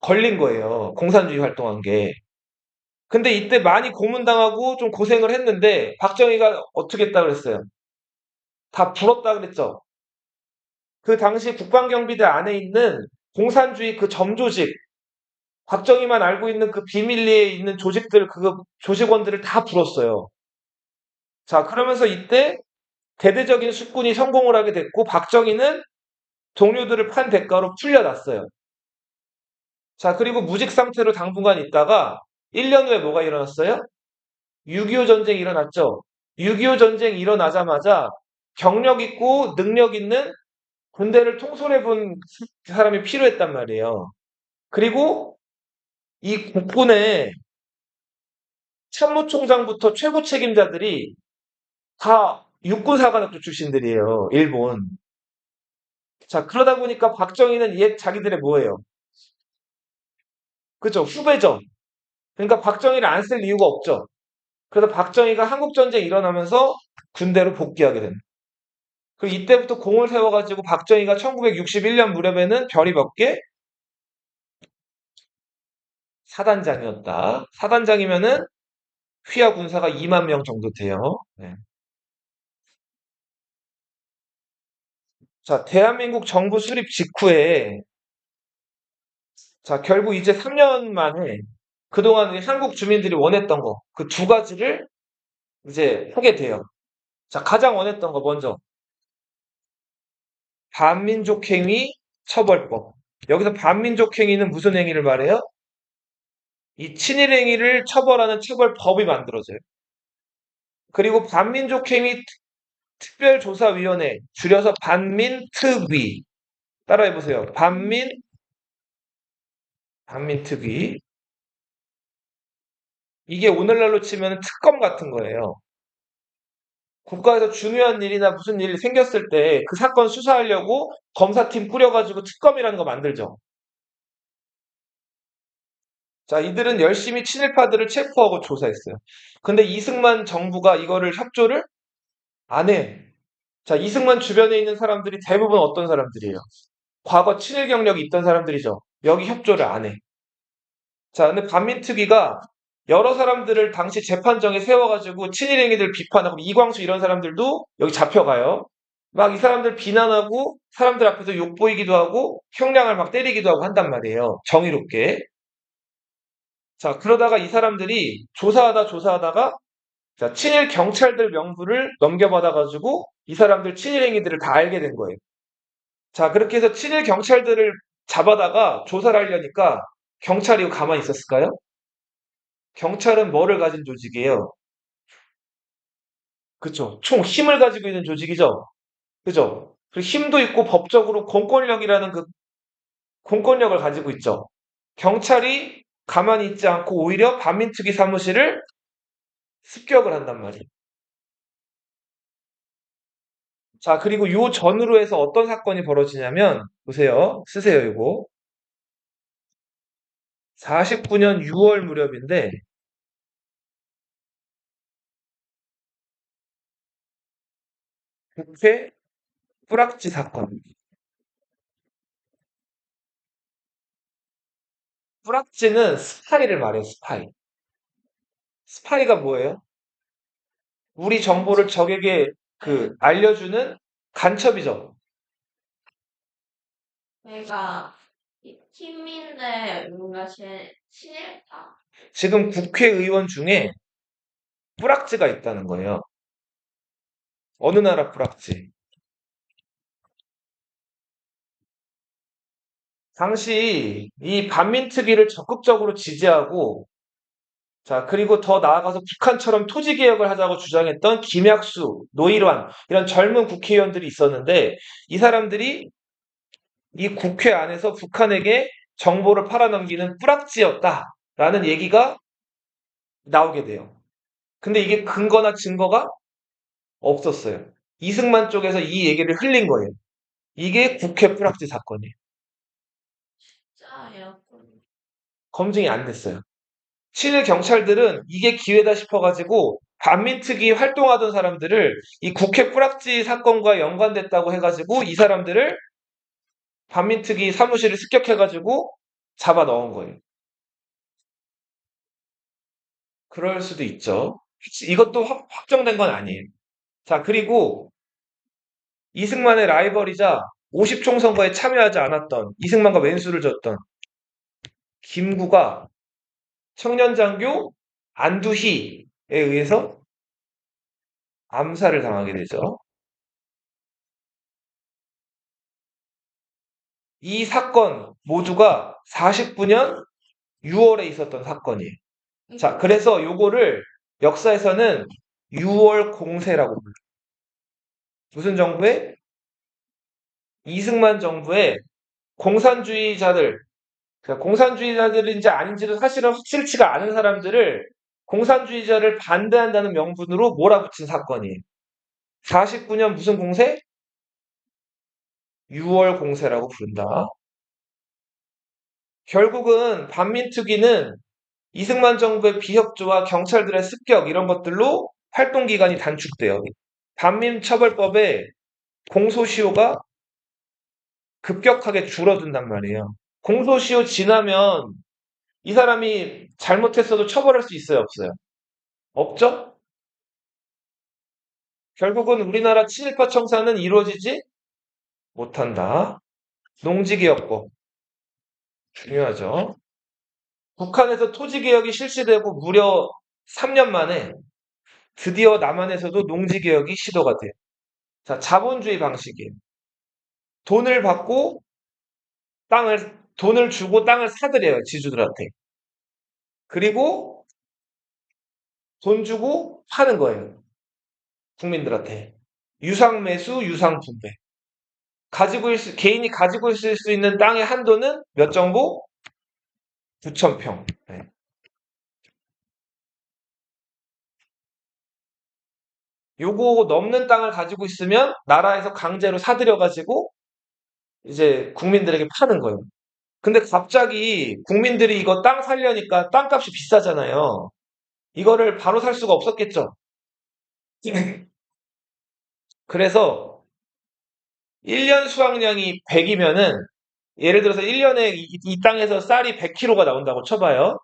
걸린 거예요. 공산주의 활동한 게. 근데 이때 많이 고문당하고 좀 고생을 했는데 박정희가 어떻게 했다 그랬어요? 다 불었다 그랬죠. 그 당시 국방경비대 안에 있는 공산주의 그 점조직, 박정희만 알고 있는 그 비밀리에 있는 조직들, 그 조직원들을 다 불었어요. 자, 그러면서 이때 대대적인 숙군이 성공을 하게 됐고 박정희는 동료들을 판 대가로 풀려났어요. 자, 그리고 무직 상태로 당분간 있다가 1년 후에 뭐가 일어났어요? 6.25 전쟁이 일어났죠. 6.25 전쟁이 일어나자마자 경력 있고 능력 있는 군대를 통솔해 본 사람이 필요했단 말이에요. 그리고 이 국군의 참모총장부터 최고 책임자들이 다 육군사관학교 출신들이에요. 일본. 자, 그러다 보니까 박정희는 옛 자기들의 뭐예요? 그죠? 후배죠. 그러니까 박정희를 안 쓸 이유가 없죠. 그래서 박정희가 한국전쟁 일어나면서 군대로 복귀하게 됩니다. 그리고 이때부터 공을 세워가지고 박정희가 1961년 무렵에는 별이 몇 개? 사단장이었다. 사단장이면은 휘하 군사가 2만 명 정도 돼요. 네. 자, 대한민국 정부 수립 직후에 자, 결국 이제 3년 만에 그동안 우리 한국 주민들이 원했던 거, 그 두 가지를 이제 하게 돼요. 자, 가장 원했던 거 먼저 반민족행위 처벌법. 여기서 반민족행위는 무슨 행위를 말해요? 이 친일행위를 처벌하는 처벌법이 만들어져요. 그리고 반민족행위 특별조사위원회, 줄여서 반민특위. 따라해보세요. 반민특위. 이게 오늘날로 치면 특검 같은 거예요. 국가에서 중요한 일이나 무슨 일이 생겼을 때 그 사건 수사하려고 검사팀 꾸려가지고 특검이라는 거 만들죠. 자, 이들은 열심히 친일파들을 체포하고 조사했어요. 근데 이승만 정부가 이거를 협조를 안 해. 자, 이승만 주변에 있는 사람들이 대부분 어떤 사람들이에요? 과거 친일 경력이 있던 사람들이죠. 여기 협조를 안 해. 자, 근데 반민특위가 여러 사람들을 당시 재판정에 세워가지고 친일행위들 비판하고 이광수 이런 사람들도 여기 잡혀가요. 막 이 사람들 비난하고 사람들 앞에서 욕보이기도 하고 형량을 막 때리기도 하고 한단 말이에요. 정의롭게. 자, 그러다가 이 사람들이 조사하다가 자, 친일 경찰들 명부를 넘겨받아가지고 이 사람들 친일행위들을 다 알게 된 거예요. 자, 그렇게 해서 친일 경찰들을 잡아다가 조사를 하려니까 경찰이 가만히 있었을까요? 경찰은 뭐를 가진 조직이에요? 그쵸. 총 힘을 가지고 있는 조직이죠. 그죠? 그리고 힘도 있고 법적으로 공권력이라는 그 공권력을 가지고 있죠. 경찰이 가만히 있지 않고 오히려 반민특위 사무실을 습격을 한단 말이에요. 자, 그리고 요 전후로 해서 어떤 사건이 벌어지냐면, 보세요. 쓰세요, 이거. 49년 6월 무렵인데, 국회 뿌락지 사건. 뿌락지는 스파이를 말해요, 스파이. 스파이가 뭐예요? 우리 정보를 적에게 알려주는 간첩이죠. 내가 이 팀인데 뭔가 제 친일파. 지금 국회의원 중에 뿌락지가 있다는 거예요. 어느 나라 뿌락지? 당시 이 반민특위를 적극적으로 지지하고 자, 그리고 더 나아가서 북한처럼 토지개혁을 하자고 주장했던 김약수, 노일환 이런 젊은 국회의원들이 있었는데 이 사람들이 이 국회 안에서 북한에게 정보를 팔아넘기는 뿌락지였다라는 얘기가 나오게 돼요. 근데 이게 근거나 증거가 없었어요. 이승만 쪽에서 이 얘기를 흘린 거예요. 이게 국회 뿌락지 사건이에요. 짜였군. 검증이 안 됐어요. 친일 경찰들은 이게 기회다 싶어가지고 반민특위 활동하던 사람들을 이 국회 뿌락지 사건과 연관됐다고 해가지고 이 사람들을 반민특위 사무실을 습격해가지고 잡아 넣은 거예요. 그럴 수도 있죠. 이것도 확정된 건 아니에요. 자, 그리고 이승만의 라이벌이자 50총 선거에 참여하지 않았던 이승만과 왼수를 졌던 김구가 청년장교 안두희에 의해서 암살을 당하게 되죠. 이 사건 모두가 49년 6월에 있었던 사건이에요. 자, 그래서 요거를 역사에서는 6월 공세라고 불러요. 무슨 정부에? 이승만 정부의 공산주의자들, 그러니까 공산주의자들인지 아닌지도 사실은 확실치가 않은 사람들을 공산주의자를 반대한다는 명분으로 몰아붙인 사건이에요. 49년 무슨 공세? 6월 공세라고 부른다. 결국은 반민특위는 이승만 정부의 비협조와 경찰들의 습격 이런 것들로 활동 기간이 단축돼요. 반민처벌법에 공소시효가 급격하게 줄어든단 말이에요. 공소시효 지나면 이 사람이 잘못했어도 처벌할 수 있어요, 없어요? 없죠? 결국은 우리나라 친일파 청산은 이루어지지 못한다. 농지개혁법. 중요하죠. 북한에서 토지개혁이 실시되고 무려 3년 만에 드디어 남한에서도 농지개혁이 시도가 돼요. 자, 자본주의 방식이에요. 돈을 받고 돈을 주고 땅을 사들여요, 지주들한테. 그리고 돈 주고 파는 거예요, 국민들한테. 유상매수, 유상분배. 개인이 가지고 있을 수 있는 땅의 한도는 몇 정도? 9,000평. 네. 요거 넘는 땅을 가지고 있으면 나라에서 강제로 사들여가지고 이제 국민들에게 파는 거예요. 근데 갑자기 국민들이 이거 땅 살려니까 땅값이 비싸잖아요. 이거를 바로 살 수가 없었겠죠. 그래서 1년 수확량이 100이면은 예를 들어서 1년에 이 땅에서 쌀이 100kg가 나온다고 쳐봐요.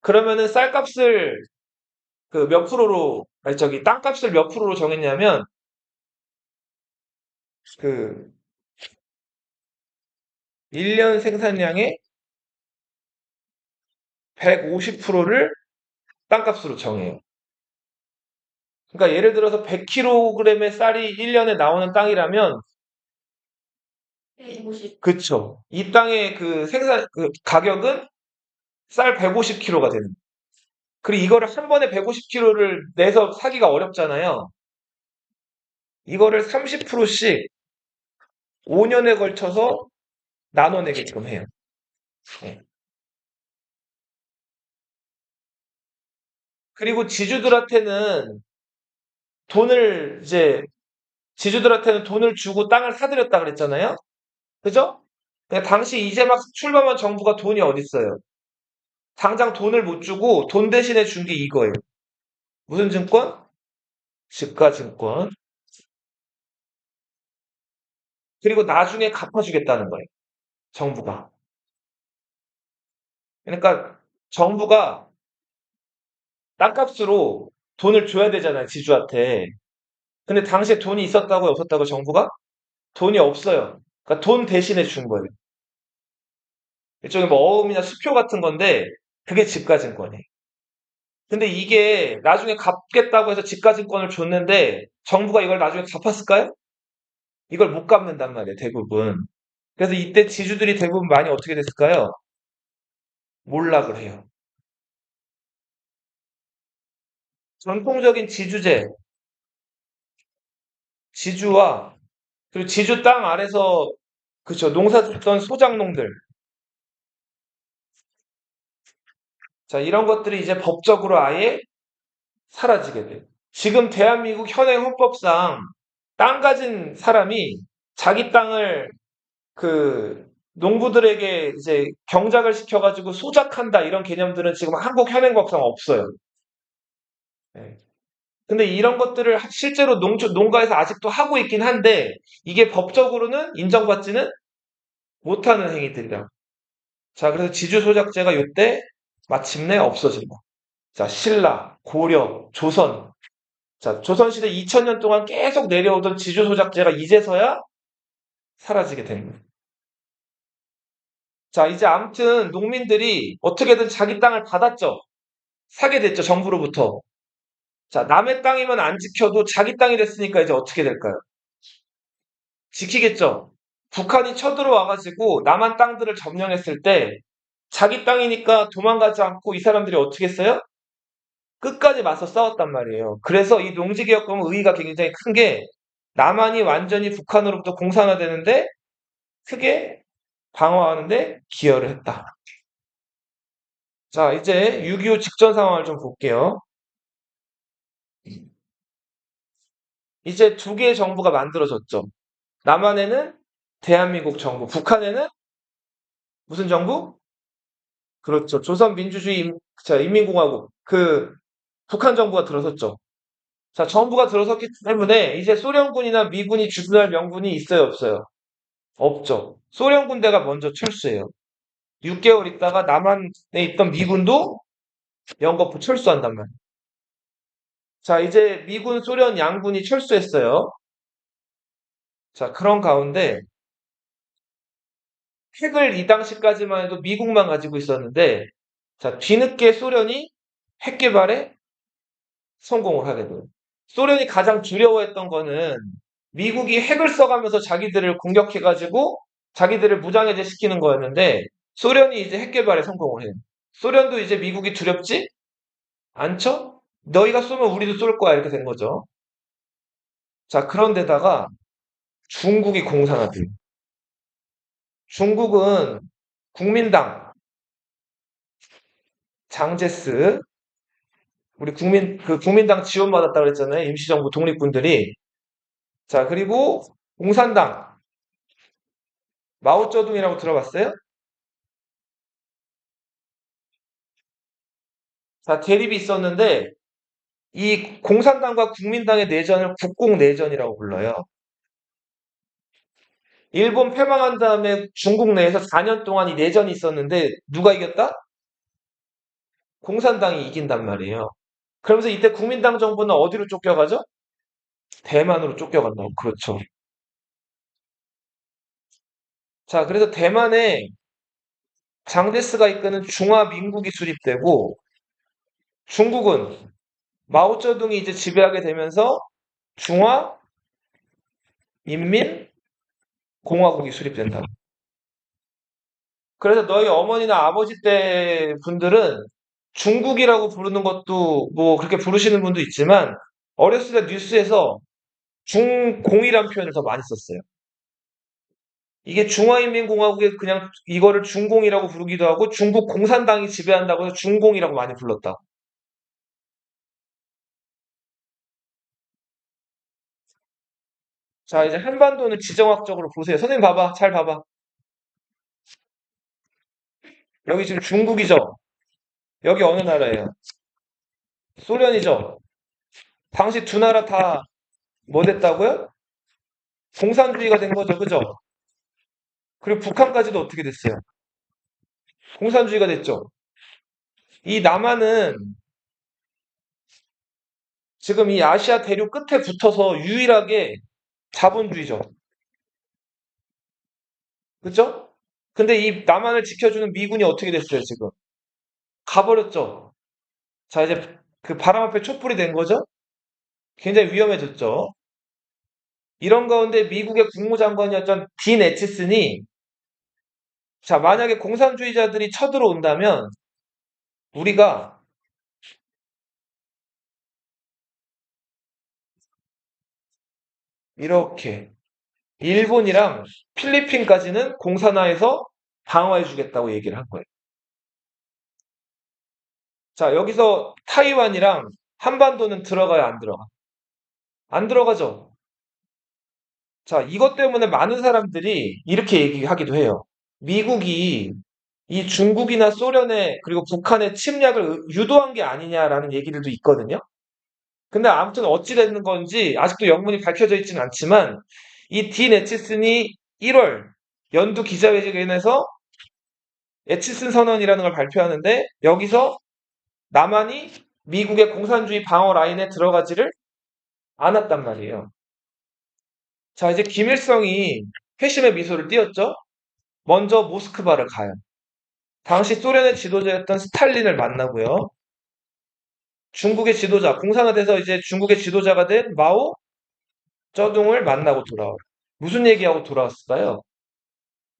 그러면은 쌀값을 그 몇 프로로 아니 저기 땅값을 몇 프로로 정했냐면 그 1년 생산량의 150%를 땅값으로 정해요. 그러니까 예를 들어서 100kg의 쌀이 1년에 나오는 땅이라면 150. 그쵸. 이 땅의 그 가격은 쌀 150kg가 되는 거예요. 그리고 이거를 한 번에 150kg를 내서 사기가 어렵잖아요. 이거를 30%씩 5년에 걸쳐서 나눠내게끔 해요. 네. 그리고 돈을 이제 지주들한테는 돈을 주고 땅을 사들였다 그랬잖아요. 그죠? 근데 당시 이제 막 출범한 정부가 돈이 어딨어요. 당장 돈을 못 주고 돈 대신에 준 게 이거예요. 무슨 증권? 지가증권. 그리고 나중에 갚아주겠다는 거예요. 정부가. 그러니까 정부가 땅값으로 돈을 줘야 되잖아요, 지주한테. 근데 당시에 돈이 있었다고요, 없었다고 정부가? 돈이 없어요. 그러니까 돈 대신에 준 거예요. 일종의 뭐 어음이나 수표 같은 건데 그게 지가증권이에요. 근데 이게 나중에 갚겠다고 해서 지가증권을 줬는데 정부가 이걸 나중에 갚았을까요? 이걸 못 갚는단 말이에요, 대부분. 그래서 이때 지주들이 대부분 많이 어떻게 됐을까요? 몰락을 해요. 전통적인 지주제, 지주와 그리고 지주 땅 아래서 그쵸 농사 짓던 소작농들 자 이런 것들이 이제 법적으로 아예 사라지게 돼요. 지금 대한민국 현행 헌법상 땅 가진 사람이 자기 땅을 그 농부들에게 이제 경작을 시켜가지고 소작한다 이런 개념들은 지금 한국 현행법상 없어요. 네. 근데 이런 것들을 실제로 농가에서 아직도 하고 있긴 한데 이게 법적으로는 인정받지는 못하는 행위들이라. 자, 그래서 지주소작제가 이때 마침내 없어진다. 자, 신라, 고려, 조선. 자, 조선시대 2000년 동안 계속 내려오던 지주소작제가 이제서야 사라지게 되는 거예요. 자, 이제 아무튼 농민들이 어떻게든 자기 땅을 받았죠. 사게 됐죠, 정부로부터. 자, 남의 땅이면 안 지켜도 자기 땅이 됐으니까 이제 어떻게 될까요? 지키겠죠. 북한이 쳐들어와가지고 남한 땅들을 점령했을 때 자기 땅이니까 도망가지 않고 이 사람들이 어떻게 했어요? 끝까지 맞서 싸웠단 말이에요. 그래서 이 농지개혁법은 의의가 굉장히 큰 게 남한이 완전히 북한으로부터 공산화되는데 크게 방어하는데 기여를 했다. 자, 이제 6.25 직전 상황을 좀 볼게요. 이제 두 개의 정부가 만들어졌죠. 남한에는 대한민국 정부, 북한에는 무슨 정부? 그렇죠. 조선민주주의 인민공화국. 북한 정부가 들어섰죠. 자, 정부가 들어섰기 때문에 이제 소련군이나 미군이 주둔할 명분이 있어요, 없어요? 없죠. 소련 군대가 먼저 철수해요. 6개월 있다가 남한에 있던 미군도 영거포 철수한단 말이에요. 자, 이제 미군, 소련 양군이 철수했어요. 자, 그런 가운데 핵을 이 당시까지만 해도 미국만 가지고 있었는데, 자, 뒤늦게 소련이 핵 개발에 성공을 하게 돼요. 소련이 가장 두려워했던 거는 미국이 핵을 써가면서 자기들을 공격해가지고 자기들을 무장해제 시키는 거였는데, 소련이 이제 핵 개발에 성공을 해요. 소련도 이제 미국이 두렵지? 않죠? 너희가 쏘면 우리도 쏠 거야. 이렇게 된 거죠. 자, 그런데다가 중국이 공산화 돼요. 중국은 국민당, 장제스, 우리 국민당 지원받았다고 그랬잖아요. 임시정부 독립군들이. 자, 그리고 공산당, 마오쩌둥이라고 들어봤어요? 자, 대립이 있었는데, 이 공산당과 국민당의 내전을 국공내전이라고 불러요. 일본 패망한 다음에 중국 내에서 4년 동안 이 내전이 있었는데, 누가 이겼다? 공산당이 이긴단 말이에요. 그러면서 이때 국민당 정부는 어디로 쫓겨가죠? 대만으로 쫓겨간다고. 그렇죠. 자, 그래서 대만에 장제스가 이끄는 중화민국이 수립되고 중국은 마오쩌둥이 이제 지배하게 되면서 중화민민공화국이 수립된다. 그래서 너희 어머니나 아버지 때 분들은 중국이라고 부르는 것도 뭐 그렇게 부르시는 분도 있지만 어렸을 때 뉴스에서 중공이란 표현을 더 많이 썼어요. 이게 중화인민공화국에 그냥 이거를 중공이라고 부르기도 하고 중국 공산당이 지배한다고 해서 중공이라고 많이 불렀다. 자, 이제 한반도는 지정학적으로 보세요. 선생님 봐봐. 잘 봐봐. 여기 지금 중국이죠? 여기 어느 나라예요? 소련이죠? 당시 두 나라 다 뭐 됐다고요? 공산주의가 된 거죠. 그죠? 그리고 북한까지도 어떻게 됐어요? 공산주의가 됐죠? 이 남한은 지금 이 아시아 대륙 끝에 붙어서 유일하게 자본주의죠. 그죠? 근데 이 남한을 지켜주는 미군이 어떻게 됐어요, 지금? 가버렸죠? 자, 이제 그 바람 앞에 촛불이 된 거죠? 굉장히 위험해졌죠? 이런 가운데 미국의 국무장관이었던 딘 에치슨이 자, 만약에 공산주의자들이 쳐들어온다면 우리가 이렇게 일본이랑 필리핀까지는 공산화해서 방어해 주겠다고 얘기를 한 거예요. 자, 여기서 타이완이랑 한반도는 들어가야 안 들어가? 안 들어가죠? 자, 이것 때문에 많은 사람들이 이렇게 얘기하기도 해요. 미국이 이 중국이나 소련의 그리고 북한의 침략을 유도한 게 아니냐라는 얘기들도 있거든요. 근데 아무튼 어찌 됐는 건지 아직도 영문이 밝혀져 있지는 않지만 이 딘 에치슨이 1월 연두 기자회견에서 에치슨 선언이라는 걸 발표하는데 여기서 남한이 미국의 공산주의 방어 라인에 들어가지를 않았단 말이에요. 자, 이제 김일성이 회심의 미소를 띄었죠. 먼저 모스크바를 가요. 당시 소련의 지도자였던 스탈린을 만나고요. 중국의 지도자, 공산화돼서 이제 중국의 지도자가 된 마오 쩌둥을 만나고 돌아와요. 무슨 얘기하고 돌아왔을까요?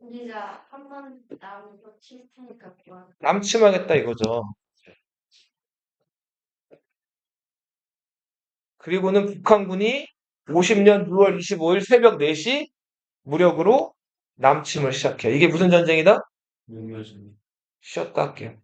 우리가 한 번 남고 칠 테니까 좋아. 남침하겠다 이거죠. 그리고는 북한군이 50년 6월 25일 새벽 4시 무력으로 남침을 시작해요. 이게 무슨 전쟁이다? 용여전. 쉬었다 할게요.